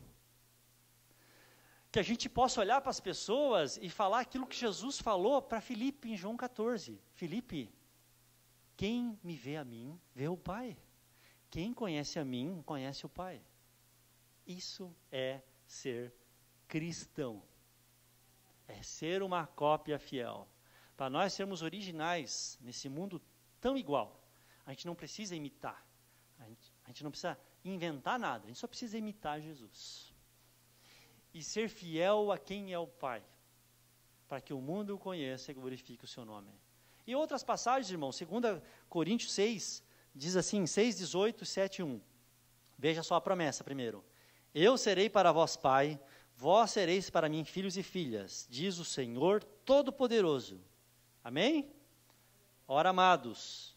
Que a gente possa olhar para as pessoas e falar aquilo que Jesus falou para Filipe em João 14. Filipe, quem me vê a mim, vê o Pai. Quem conhece a mim, conhece o Pai. Isso é ser cristão. É ser uma cópia fiel. Para nós sermos originais nesse mundo tão igual, a gente não precisa imitar. A gente não precisa inventar nada. A gente só precisa imitar Jesus. E ser fiel a quem é o Pai. Para que o mundo o conheça e glorifique o seu nome. E outras passagens, irmão, 2 Coríntios 6, diz assim, 6:18, 7:1. Veja só a promessa primeiro. Eu serei para vós Pai, vós sereis para mim filhos e filhas, diz o Senhor Todo-Poderoso. Amém? Ora, amados,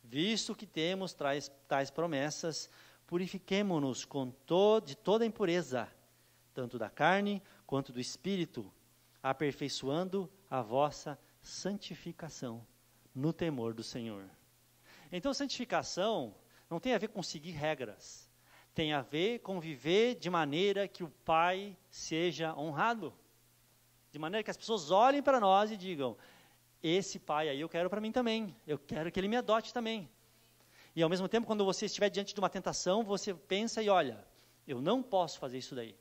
visto que temos tais promessas, purifiquemo-nos de toda impureza, tanto da carne quanto do espírito, aperfeiçoando a vossa santificação no temor do Senhor. Então, santificação não tem a ver com seguir regras. Tem a ver com viver de maneira que o Pai seja honrado. De maneira que as pessoas olhem para nós e digam, esse Pai aí eu quero para mim também. Eu quero que Ele me adote também. E ao mesmo tempo, quando você estiver diante de uma tentação, você pensa e olha, Eu não posso fazer isso daí.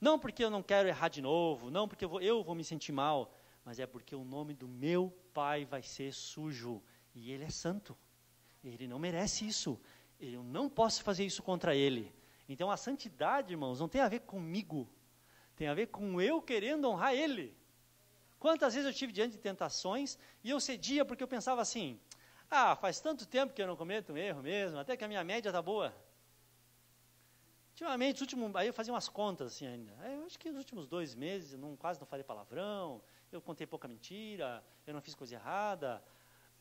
Não porque eu não quero errar de novo, não porque eu vou me sentir mal, mas é porque o nome do meu pai vai ser sujo. E ele é santo. Ele não merece isso. Eu não posso fazer isso contra ele. Então a santidade, irmãos, não tem a ver comigo. Tem a ver com eu querendo honrar ele. Quantas vezes eu estive diante de tentações e eu cedia porque eu pensava assim, faz tanto tempo que eu não cometo um erro mesmo, até que a minha média está boa. Ultimamente, aí eu fazia umas contas assim ainda. Eu acho que nos últimos 2 meses eu quase não falei palavrão, eu contei pouca mentira, eu não fiz coisa errada.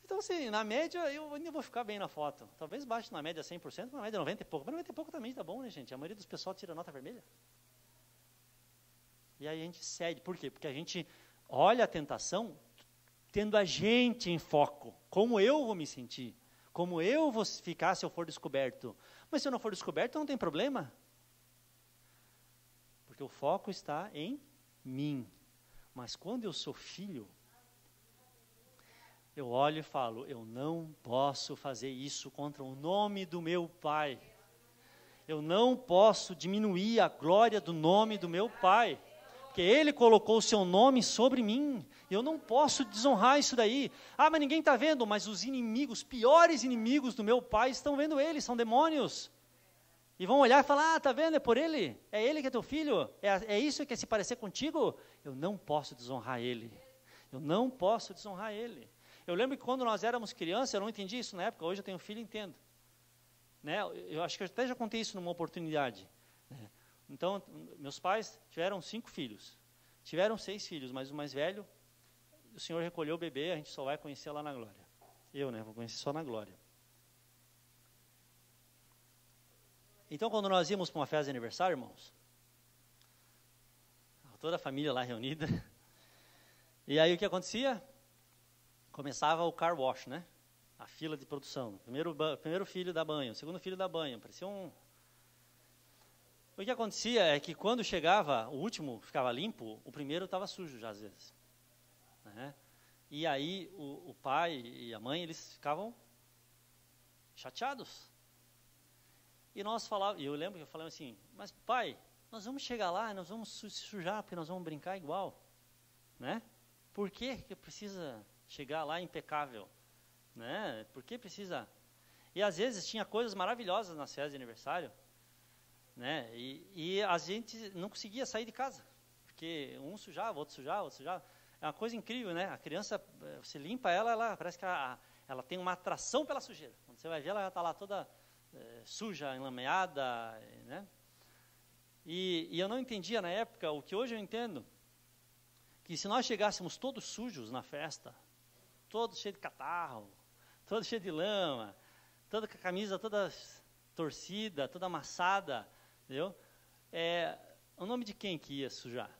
Então, assim, na média, eu ainda vou ficar bem na foto. Talvez baixe na média 100%, na média 90 e pouco. Mas 90 e pouco também tá bom, né, gente? A maioria dos pessoal tira nota vermelha. E aí a gente cede. Por quê? Porque a gente olha a tentação tendo a gente em foco. Como eu vou me sentir? Como eu vou ficar se eu for descoberto? Mas se eu não for descoberto, não tem problema. Porque o foco está em mim. Mas quando eu sou filho, eu olho e falo, eu não posso fazer isso contra o nome do meu pai. Eu não posso diminuir a glória do nome do meu pai. Porque ele colocou o seu nome sobre mim. Eu não posso desonrar isso daí. Mas ninguém está vendo. Mas os inimigos, piores inimigos do meu pai estão vendo ele, são demônios. E vão olhar e falar, está vendo, é por ele? É ele que é teu filho? É isso que quer se parecer contigo? Eu não posso desonrar ele. Eu não posso desonrar ele. Eu lembro que quando nós éramos crianças, eu não entendi isso na época, hoje eu tenho filho e entendo. Né? Eu acho que eu até já contei isso numa oportunidade. Né? Então, meus pais tiveram 5 filhos. Tiveram 6 filhos, mas o mais velho, o Senhor recolheu o bebê, a gente só vai conhecer lá na glória. Eu, vou conhecer só na glória. Então, quando nós íamos para uma festa de aniversário, irmãos, toda a família lá reunida, e aí o que acontecia? Começava o car wash, né? A fila de produção. Primeiro filho dá banho, segundo filho dá banho. Parecia um... O que acontecia é que quando chegava, o último ficava limpo, o primeiro estava sujo já às vezes. Né? E aí o pai e a mãe, eles ficavam chateados. E nós falávamos, e eu lembro que eu falava assim, mas pai, nós vamos chegar lá, nós vamos se sujar, porque nós vamos brincar igual. Né? Por que precisa chegar lá impecável? Né? Por que precisa? E às vezes tinha coisas maravilhosas nas festas de aniversário, né? E a gente não conseguia sair de casa, porque um sujava, outro sujava, outro sujava. É uma coisa incrível, né? A criança, você limpa ela parece que ela tem uma atração pela sujeira. Quando você vai ver, ela já está lá toda suja, enlameada, né? E eu não entendia na época o que hoje eu entendo, que se nós chegássemos todos sujos na festa, todos cheios de catarro, todos cheios de lama, toda com a camisa toda torcida, toda amassada, entendeu? O nome de quem que ia sujar?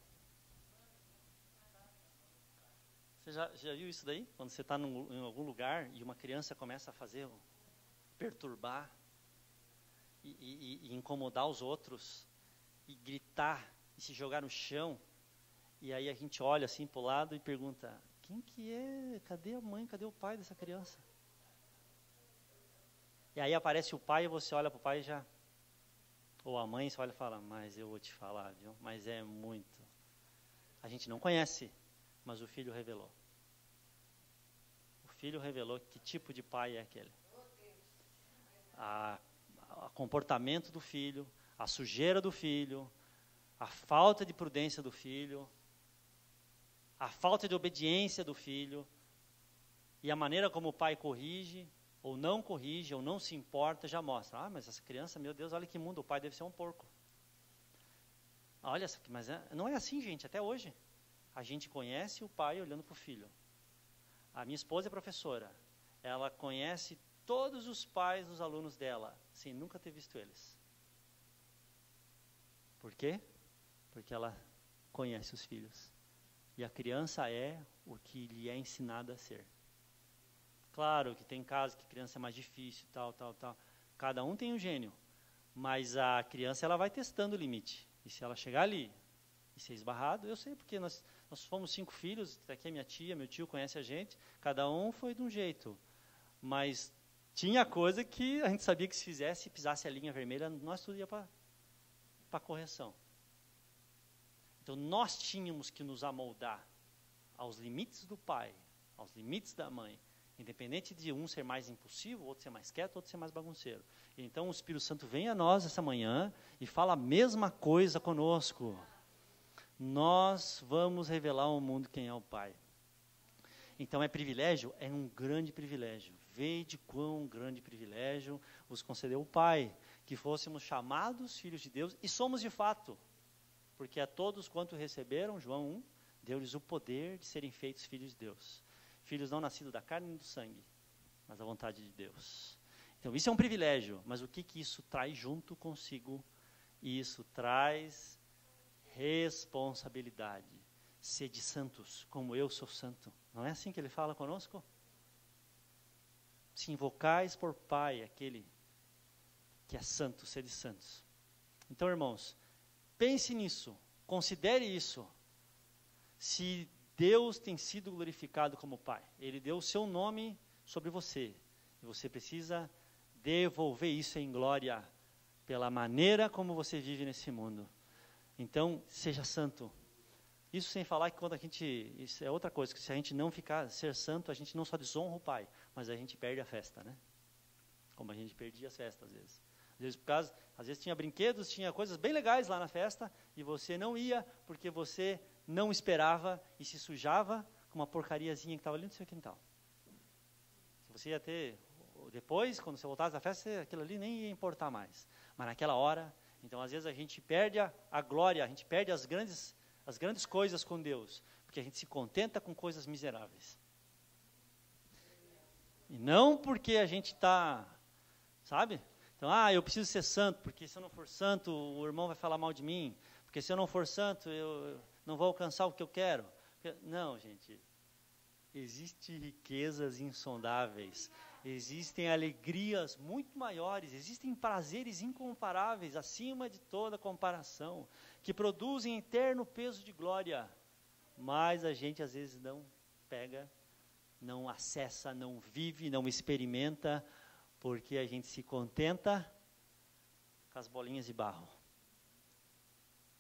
Você já viu isso daí? Quando você está em algum lugar e uma criança começa a perturbar e incomodar os outros, e gritar, e se jogar no chão, e aí a gente olha assim para o lado e pergunta, quem que é? Cadê a mãe? Cadê o pai dessa criança? E aí aparece o pai e você olha para o pai e já... Ou a mãe, você olha e fala, mas eu vou te falar, viu? Mas é muito. A gente não conhece, mas o filho revelou. O filho revelou que tipo de pai é aquele. O comportamento do filho, a sujeira do filho, a falta de prudência do filho, a falta de obediência do filho, e a maneira como o pai corrige, ou não se importa, já mostra. Mas essa criança, meu Deus, olha que mundo, o pai deve ser um porco. Olha, mas não é assim, gente, até hoje. A gente conhece o pai olhando para o filho. A minha esposa é professora, ela conhece todos os pais dos alunos dela, sem nunca ter visto eles. Por quê? Porque ela conhece os filhos. E a criança é o que lhe é ensinada a ser. Claro que tem casos que a criança é mais difícil, tal. Cada um tem um gênio. Mas a criança, ela vai testando o limite. E se ela chegar ali e ser esbarrado, eu sei, porque nós fomos 5 filhos, aqui é minha tia, meu tio conhece a gente, cada um foi de um jeito. Mas tinha coisa que a gente sabia que se fizesse, pisasse a linha vermelha, nós tudo ia para para correção. Então, nós tínhamos que nos amoldar aos limites do pai, aos limites da mãe, independente de um ser mais impulsivo, outro ser mais quieto, outro ser mais bagunceiro. Então, o Espírito Santo vem a nós essa manhã e fala a mesma coisa conosco. Nós vamos revelar ao mundo quem é o Pai. Então, é privilégio? É um grande privilégio. Vede quão grande privilégio vos concedeu o Pai, que fôssemos chamados filhos de Deus, e somos de fato. Porque a todos quanto receberam, João 1, deu-lhes o poder de serem feitos filhos de Deus. Filhos não nascidos da carne e do sangue, mas da vontade de Deus. Então, isso é um privilégio, mas o que isso traz junto consigo? Isso traz responsabilidade. Sede santos, como eu sou santo. Não é assim que ele fala conosco? Se invocais por Pai, aquele que é santo, sede santos. Então, irmãos, pense nisso, considere isso. Se Deus tem sido glorificado como Pai, Ele deu o seu nome sobre você, e você precisa devolver isso em glória, pela maneira como você vive nesse mundo. Então, seja santo. Isso sem falar que quando a gente, isso é outra coisa, que se a gente não ser santo, a gente não só desonra o Pai, mas a gente perde a festa, né? Como a gente perdia as festas às vezes. Às vezes tinha brinquedos, tinha coisas bem legais lá na festa, e você não ia, porque você não esperava e se sujava com uma porcariazinha que estava ali no seu quintal. Você ia ter, depois, quando você voltasse da festa, aquilo ali nem ia importar mais. Mas naquela hora, então às vezes a gente perde a glória, a gente perde as grandes coisas com Deus, porque a gente se contenta com coisas miseráveis. E não porque a gente está, sabe? Então, eu preciso ser santo, porque se eu não for santo, o irmão vai falar mal de mim. Porque se eu não for santo, eu não vou alcançar o que eu quero. Não, gente. Existem riquezas insondáveis. Existem alegrias muito maiores. Existem prazeres incomparáveis, acima de toda comparação, que produzem eterno peso de glória. Mas a gente, às vezes, não pega, não acessa, não vive, não experimenta, porque a gente se contenta com as bolinhas de barro.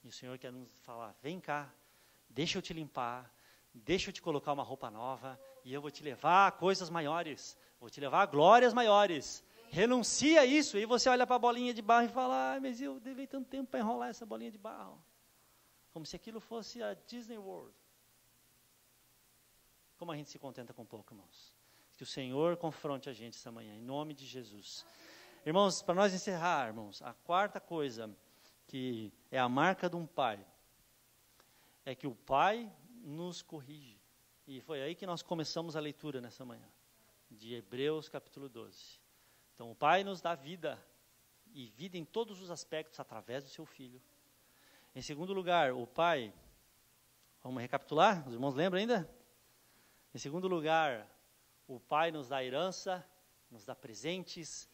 E o Senhor quer nos falar, vem cá, deixa eu te limpar, deixa eu te colocar uma roupa nova, e eu vou te levar a coisas maiores, vou te levar a glórias maiores. Renuncia a isso, e você olha para a bolinha de barro e fala, mas eu levei tanto tempo para enrolar essa bolinha de barro. Como se aquilo fosse a Disney World. Como a gente se contenta com pouco, irmãos. Que o Senhor confronte a gente essa manhã, em nome de Jesus. Irmãos, para nós encerrar, irmãos, a quarta coisa que é a marca de um pai, é que o pai nos corrige. E foi aí que nós começamos a leitura nessa manhã, de Hebreus capítulo 12. Então, o pai nos dá vida, e vida em todos os aspectos, através do seu filho. Em segundo lugar, o pai, vamos recapitular? Os irmãos lembram ainda? Em segundo lugar, o Pai nos dá herança, nos dá presentes,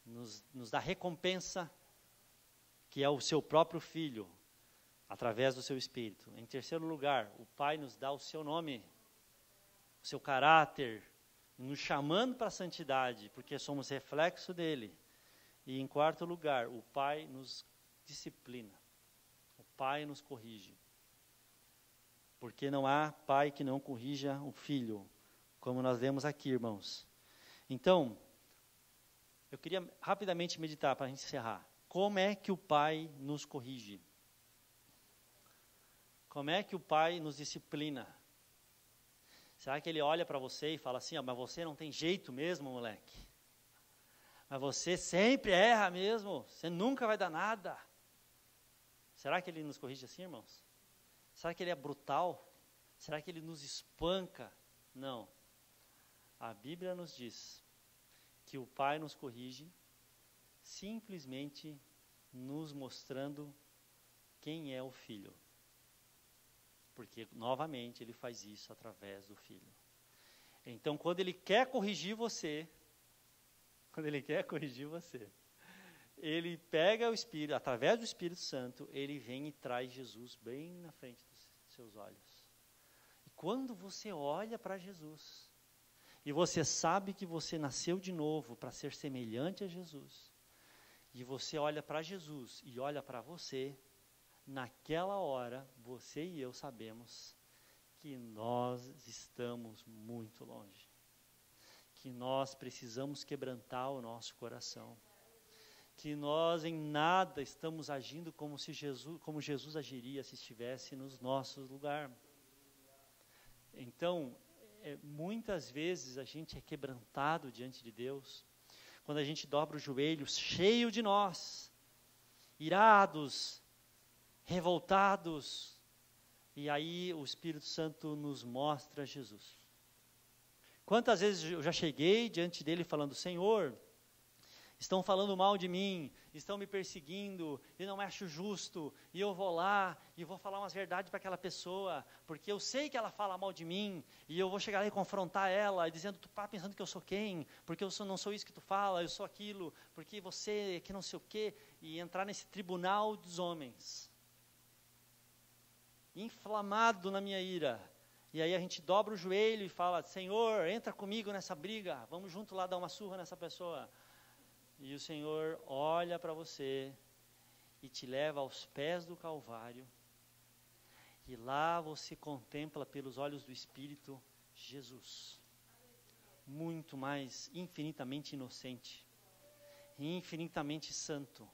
nos dá recompensa, que é o seu próprio Filho, através do seu Espírito. Em terceiro lugar, o Pai nos dá o seu nome, o seu caráter, nos chamando para a santidade, porque somos reflexo dele. E em quarto lugar, o Pai nos disciplina, o Pai nos corrige. Porque não há pai que não corrija o filho, como nós lemos aqui, irmãos. Então, eu queria rapidamente meditar para a gente encerrar. Como é que o pai nos corrige? Como é que o pai nos disciplina? Será que ele olha para você e fala assim, mas você não tem jeito mesmo, moleque? Mas você sempre erra mesmo, você nunca vai dar nada. Será que ele nos corrige assim, irmãos? Será que ele é brutal? Será que ele nos espanca? Não. A Bíblia nos diz que o Pai nos corrige simplesmente nos mostrando quem é o Filho. Porque, novamente, ele faz isso através do Filho. Então, quando ele quer corrigir você, ele pega o Espírito, através do Espírito Santo, ele vem e traz Jesus bem na frente dos seus olhos. E quando você olha para Jesus, e você sabe que você nasceu de novo para ser semelhante a Jesus, e você olha para Jesus e olha para você, naquela hora, você e eu sabemos que nós estamos muito longe, que nós precisamos quebrantar o nosso coração, que nós em nada estamos agindo como Jesus agiria se estivesse nos nossos lugares. Então, muitas vezes a gente é quebrantado diante de Deus, quando a gente dobra os joelhos, cheio de nós, irados, revoltados, e aí o Espírito Santo nos mostra Jesus. Quantas vezes eu já cheguei diante dele falando: Senhor, estão falando mal de mim, estão me perseguindo, e não acho justo, e eu vou lá, e vou falar umas verdades para aquela pessoa, porque eu sei que ela fala mal de mim, e eu vou chegar lá e confrontar ela, dizendo: tu está pensando que eu sou quem? Porque não sou isso que tu fala, eu sou aquilo, porque você que não sei o quê, e entrar nesse tribunal dos homens, inflamado na minha ira. E aí a gente dobra o joelho e fala: Senhor, entra comigo nessa briga, vamos junto lá dar uma surra nessa pessoa. E o Senhor olha para você e te leva aos pés do Calvário, e lá você contempla pelos olhos do Espírito Jesus, muito mais infinitamente inocente, infinitamente santo,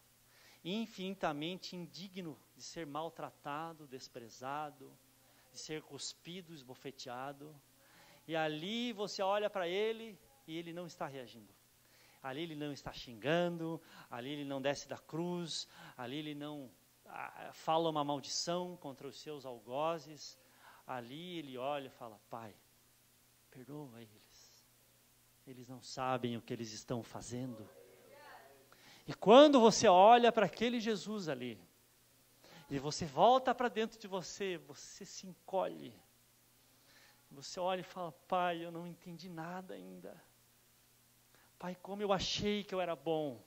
infinitamente indigno de ser maltratado, desprezado, de ser cuspido, esbofeteado. E ali você olha para ele e ele não está reagindo. Ali ele não está xingando, ali ele não desce da cruz, ali ele não fala uma maldição contra os seus algozes. Ali ele olha e fala: Pai, perdoa eles não sabem o que eles estão fazendo. E quando você olha para aquele Jesus ali, e você volta para dentro de você, você se encolhe. Você olha e fala: Pai, eu não entendi nada ainda. Pai, como eu achei que eu era bom,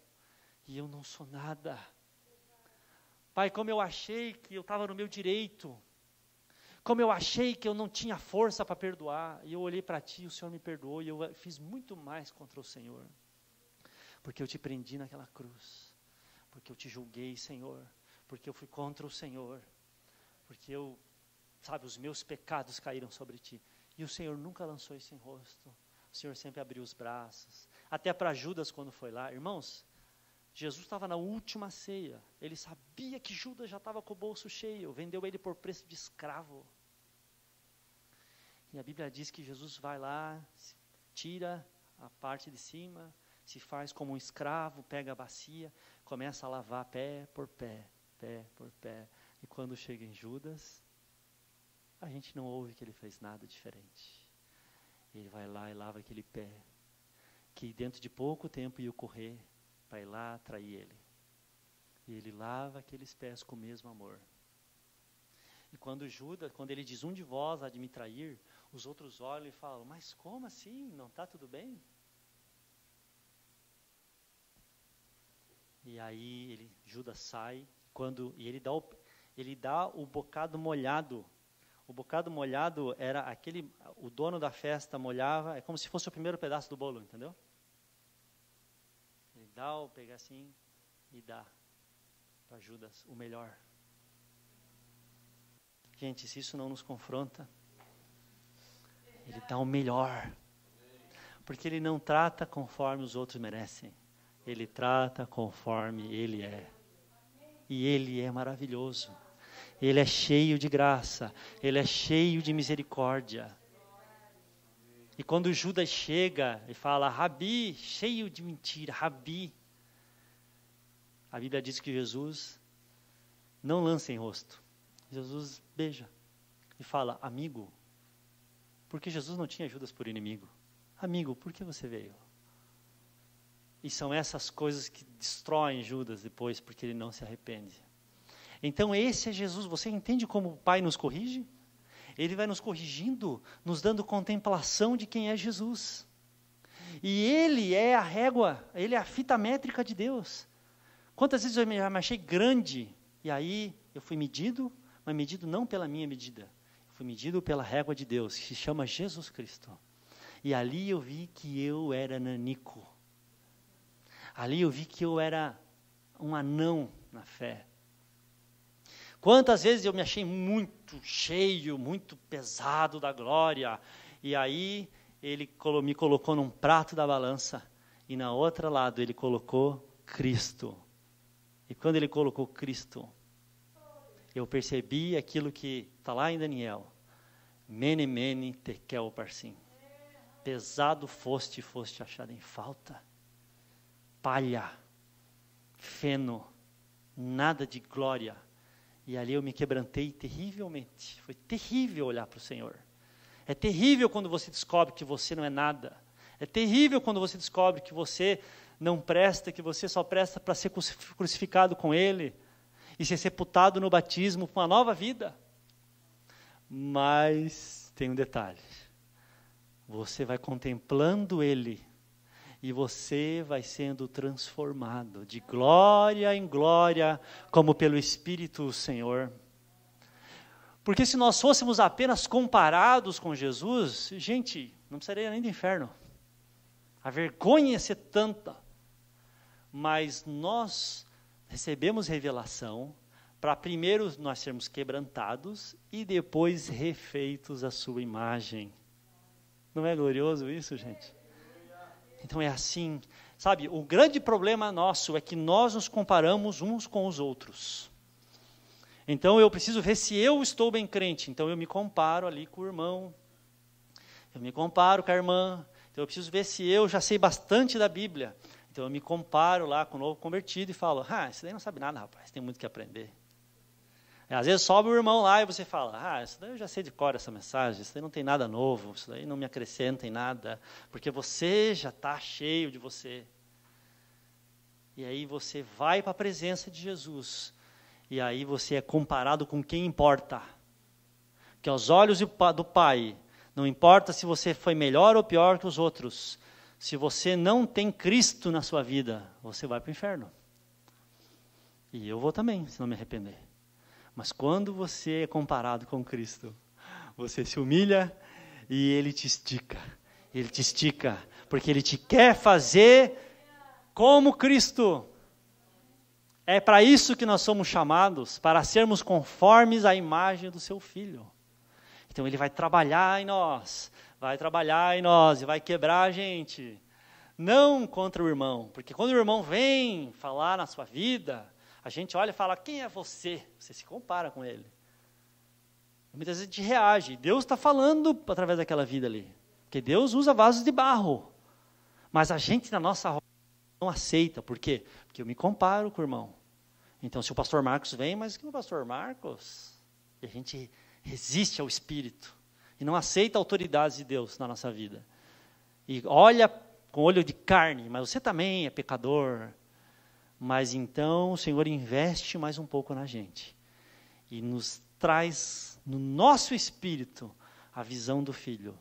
e eu não sou nada. Pai, como eu achei que eu estava no meu direito, como eu achei que eu não tinha força para perdoar, e eu olhei para Ti, o Senhor me perdoou, e eu fiz muito mais contra o Senhor, porque eu Te prendi naquela cruz, porque eu Te julguei, Senhor, porque eu fui contra o Senhor, porque os meus pecados caíram sobre Ti. E o Senhor nunca lançou isso em rosto, o Senhor sempre abriu os braços, até para Judas quando foi lá. Irmãos, Jesus estava na última ceia, ele sabia que Judas já estava com o bolso cheio, vendeu ele por preço de escravo. E a Bíblia diz que Jesus vai lá, tira a parte de cima, se faz como um escravo, pega a bacia, começa a lavar pé por pé, pé por pé. E quando chega em Judas, a gente não ouve que ele fez nada diferente. Ele vai lá e lava aquele pé, que dentro de pouco tempo ia correr para ir lá trair ele. E ele lava aqueles pés com o mesmo amor. E quando ele diz: um de vós há de me trair, os outros olham e falam: mas como assim? Não está tudo bem? E aí Judas sai, e ele dá o bocado molhado. O bocado molhado era o dono da festa molhava, é como se fosse o primeiro pedaço do bolo, entendeu? Ele pega assim e dá para Judas o melhor. Gente, se isso não nos confronta, ele dá o melhor, porque ele não trata conforme os outros merecem, ele trata conforme ele é, e ele é maravilhoso. Ele é cheio de graça, ele é cheio de misericórdia. E quando Judas chega e fala: Rabi, cheio de mentira, Rabi, a Bíblia diz que Jesus não lança em rosto. Jesus beija e fala: amigo, porque Jesus não tinha Judas por inimigo. Amigo, por que você veio? E são essas coisas que destroem Judas depois, porque ele não se arrepende. Então esse é Jesus. Você entende como o Pai nos corrige? Ele vai nos corrigindo, nos dando contemplação de quem é Jesus. E Ele é a régua, Ele é a fita métrica de Deus. Quantas vezes eu me achei grande, e aí eu fui medido, mas medido não pela minha medida. Eu fui medido pela régua de Deus, que se chama Jesus Cristo. E ali eu vi que eu era nanico. Ali eu vi que eu era um anão na fé. Quantas vezes eu me achei muito cheio, muito pesado da glória, e aí ele me colocou num prato da balança, e na outra lado ele colocou Cristo. E quando ele colocou Cristo, eu percebi aquilo que está lá em Daniel. Mene, mene, tekel, parsim. Pesado foste achado em falta. Palha, feno, nada de glória. E ali eu me quebrantei terrivelmente. Foi terrível olhar para o Senhor. É terrível quando você descobre que você não é nada. É terrível quando você descobre que você não presta, que você só presta para ser crucificado com Ele e ser sepultado no batismo com uma nova vida. Mas tem um detalhe. Você vai contemplando Ele e você vai sendo transformado de glória em glória, como pelo Espírito do Senhor. Porque se nós fôssemos apenas comparados com Jesus, gente, não precisaria nem do inferno. A vergonha ia ser tanta. Mas nós recebemos revelação para primeiro nós sermos quebrantados e depois refeitos à sua imagem. Não é glorioso isso, gente? Então é assim, sabe, o grande problema nosso é que nós nos comparamos uns com os outros. Então eu preciso ver se eu estou bem crente, então eu me comparo ali com o irmão, eu me comparo com a irmã, então eu preciso ver se eu já sei bastante da Bíblia. Então eu me comparo lá com o novo convertido e falo, esse daí não sabe nada, rapaz, tem muito que aprender. Às vezes sobe o irmão lá e você fala, isso daí eu já sei de cor essa mensagem, isso daí não tem nada novo, isso daí não me acrescenta em nada, porque você já está cheio de você. E aí você vai para a presença de Jesus, e aí você é comparado com quem importa. Que aos olhos do Pai, não importa se você foi melhor ou pior que os outros, se você não tem Cristo na sua vida, você vai para o inferno. E eu vou também, se não me arrepender. Mas quando você é comparado com Cristo, você se humilha e Ele te estica. Ele te estica, porque Ele te quer fazer como Cristo. É para isso que nós somos chamados, para sermos conformes à imagem do Seu Filho. Então Ele vai trabalhar em nós, e vai quebrar a gente. Não contra o irmão, porque quando o irmão vem falar na sua vida, a gente olha e fala, quem é você? Você se compara com ele. Muitas vezes a gente reage. Deus está falando através daquela vida ali. Porque Deus usa vasos de barro. Mas a gente, na nossa roda, não aceita. Por quê? Porque eu me comparo com o irmão. Então, se o pastor Marcos vem, mas que o pastor Marcos? E a gente resiste ao Espírito. E não aceita a autoridade de Deus na nossa vida. E olha com olho de carne, mas você também é pecador. Mas então o Senhor investe mais um pouco na gente. E nos traz no nosso espírito a visão do Filho.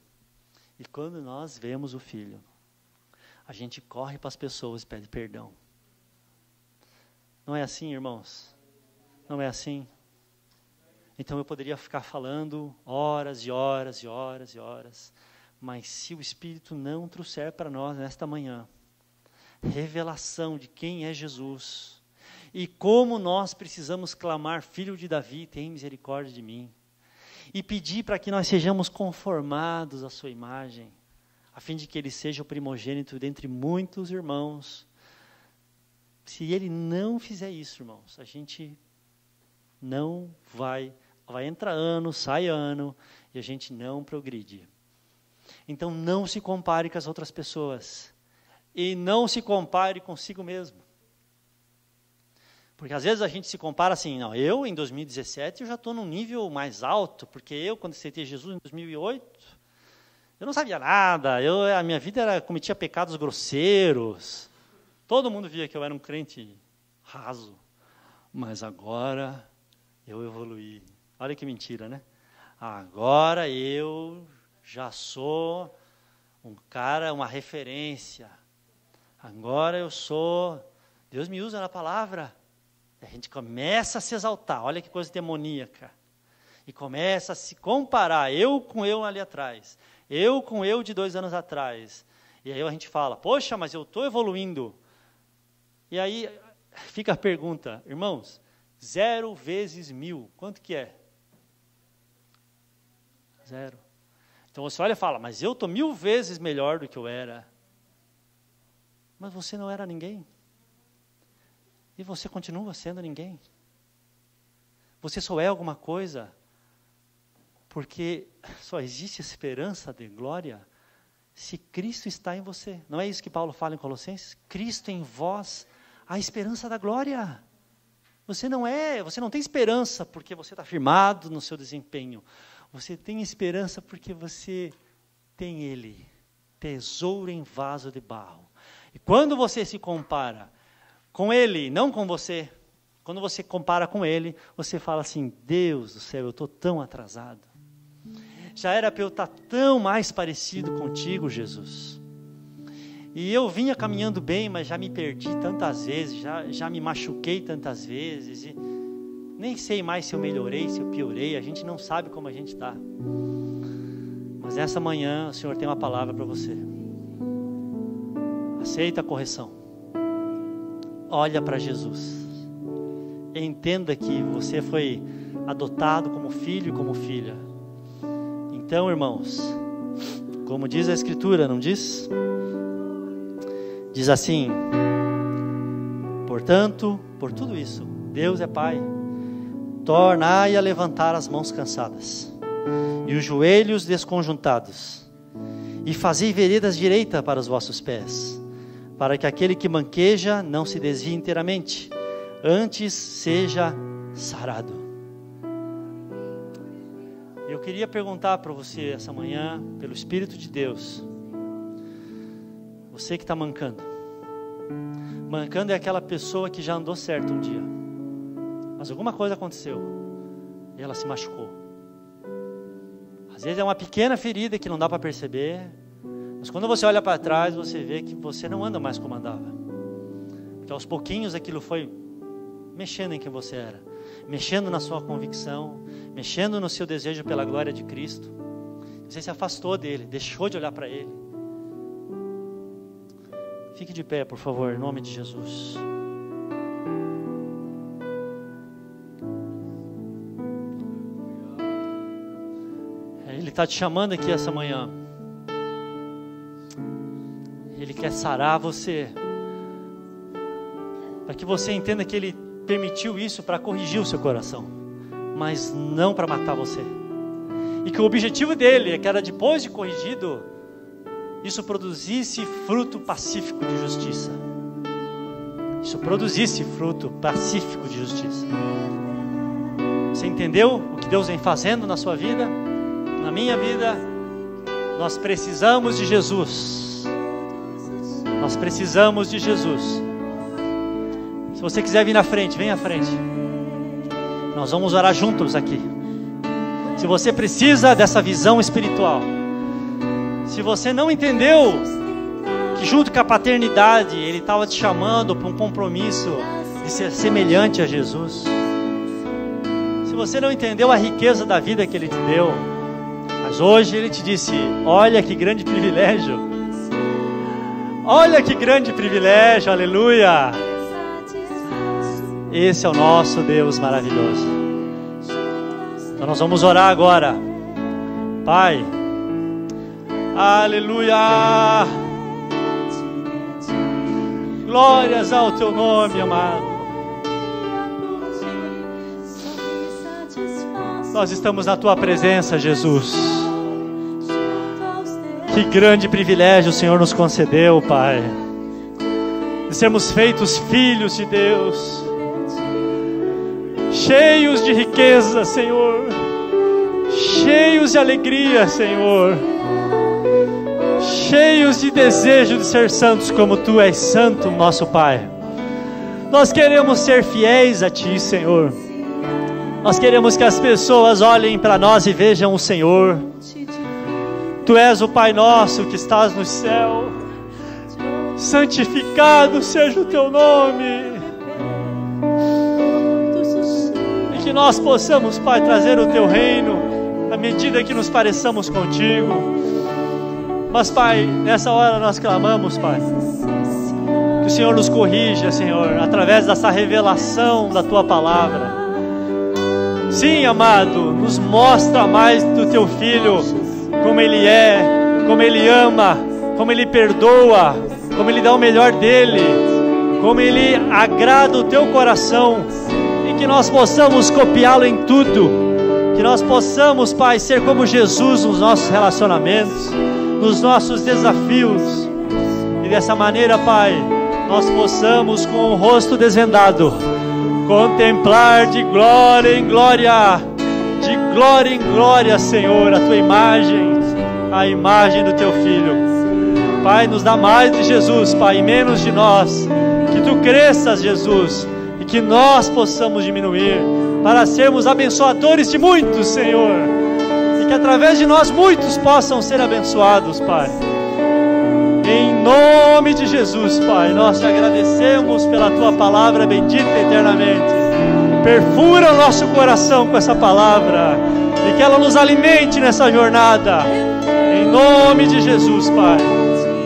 E quando nós vemos o Filho, a gente corre para as pessoas e pede perdão. Não é assim, irmãos? Não é assim? Então eu poderia ficar falando horas e horas e horas e horas. Mas se o Espírito não trouxer para nós nesta manhã revelação de quem é Jesus e como nós precisamos clamar, Filho de Davi, tem misericórdia de mim, e pedir para que nós sejamos conformados à sua imagem, a fim de que ele seja o primogênito dentre muitos irmãos. Se ele não fizer isso, irmãos, a gente não vai entrar ano, sai ano, e a gente não progride. Então não se compare com as outras pessoas. E não se compare consigo mesmo. Porque às vezes a gente se compara assim, não, eu em 2017 eu já estou num nível mais alto, porque eu quando aceitei Jesus em 2008, eu não sabia nada, a minha vida cometia pecados grosseiros, todo mundo via que eu era um crente raso, mas agora eu evoluí. Olha que mentira, né? Agora eu já sou um cara, uma referência. Agora eu sou, Deus me usa na palavra. A gente começa a se exaltar, olha que coisa demoníaca. E começa a se comparar, eu com eu ali atrás, eu com eu de 2 anos atrás. E aí a gente fala, poxa, mas eu estou evoluindo. E aí fica a pergunta, irmãos, 0 vezes 1000, quanto que é? 0. Então você olha e fala, mas eu estou 1000 vezes melhor do que eu era. Mas você não era ninguém. E você continua sendo ninguém. Você só é alguma coisa, porque só existe esperança de glória se Cristo está em você. Não é isso que Paulo fala em Colossenses? Cristo em vós, a esperança da glória. Você não tem esperança porque você está firmado no seu desempenho. Você tem esperança porque você tem Ele, tesouro em vaso de barro. E quando você se compara com Ele, não com você, quando você compara com Ele, você fala assim, Deus do céu, eu estou tão atrasado. Já era para eu estar tão mais parecido contigo, Jesus. E eu vinha caminhando bem, mas já me perdi tantas vezes, já me machuquei tantas vezes, e nem sei mais se eu melhorei, se eu piorei, a gente não sabe como a gente está. Mas essa manhã o Senhor tem uma palavra para você. Aceita a correção. Olha para Jesus. Entenda que você foi adotado como filho e como filha. Então, irmãos, como diz a Escritura, não diz? Diz assim, portanto, por tudo isso, Deus é Pai, tornai a levantar as mãos cansadas, e os joelhos desconjuntados, e fazei veredas direitas para os vossos pés, para que aquele que manqueja não se desvie inteiramente, antes seja sarado. Eu queria perguntar para você essa manhã, pelo Espírito de Deus, você que está mancando. Mancando é aquela pessoa que já andou certo um dia, mas alguma coisa aconteceu e ela se machucou. Às vezes é uma pequena ferida que não dá para perceber, mas quando você olha para trás, você vê que você não anda mais como andava, porque aos pouquinhos aquilo foi mexendo em quem você era, mexendo na sua convicção, mexendo no seu desejo pela glória de Cristo. Você se afastou dele, deixou de olhar para ele. Fique de pé, por favor, em nome de Jesus. Ele está te chamando aqui essa manhã. Ele quer sarar você, para que você entenda que Ele permitiu isso para corrigir o seu coração, mas não para matar você. E que o objetivo dele é que era, depois de corrigido, isso produzisse fruto pacífico de justiça. Isso produzisse fruto pacífico de justiça. Você entendeu o que Deus vem fazendo na sua vida? Na minha vida? Nós precisamos de Jesus. Nós precisamos de Jesus. Se você quiser vir na frente, vem à frente. Nós vamos orar juntos aqui. Se você precisa dessa visão espiritual, se você não entendeu que junto com a paternidade Ele estava te chamando para um compromisso de ser semelhante a Jesus, se você não entendeu a riqueza da vida que Ele te deu, mas hoje Ele te disse, olha que grande privilégio, olha que grande privilégio, aleluia, esse é o nosso Deus maravilhoso. Então nós vamos orar agora. Pai, aleluia, glórias ao teu nome, amado. Nós estamos na tua presença, Jesus. Que grande privilégio o Senhor nos concedeu, Pai, de sermos feitos filhos de Deus, cheios de riqueza, Senhor, cheios de alegria, Senhor, cheios de desejo de ser santos como Tu és santo, nosso Pai. Nós queremos ser fiéis a Ti, Senhor. Nós queremos que as pessoas olhem para nós e vejam o Senhor. Tu és o Pai nosso que estás no céu. Santificado seja o Teu nome. E que nós possamos, Pai, trazer o Teu reino à medida que nos pareçamos contigo. Mas, Pai, nessa hora nós clamamos, Pai, que o Senhor nos corrija, Senhor, através dessa revelação da Tua palavra. Sim, amado, nos mostra mais do Teu Filho, como Ele é, como Ele ama, como Ele perdoa, como Ele dá o melhor dEle, como Ele agrada o Teu coração, e que nós possamos copiá-lo em tudo, que nós possamos, Pai, ser como Jesus nos nossos relacionamentos, nos nossos desafios, e dessa maneira, Pai, nós possamos com o rosto desvendado contemplar de glória em glória, Senhor, a Tua imagem, a imagem do Teu Filho. Pai, nos dá mais de Jesus, Pai, e menos de nós, que Tu cresças, Jesus, e que nós possamos diminuir, para sermos abençoadores de muitos, Senhor, e que através de nós muitos possam ser abençoados, Pai. Em nome de Jesus, Pai, nós te agradecemos pela Tua palavra bendita eternamente. Perfura o nosso coração com essa palavra e que ela nos alimente nessa jornada. Em nome de Jesus, Pai.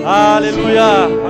Aleluia.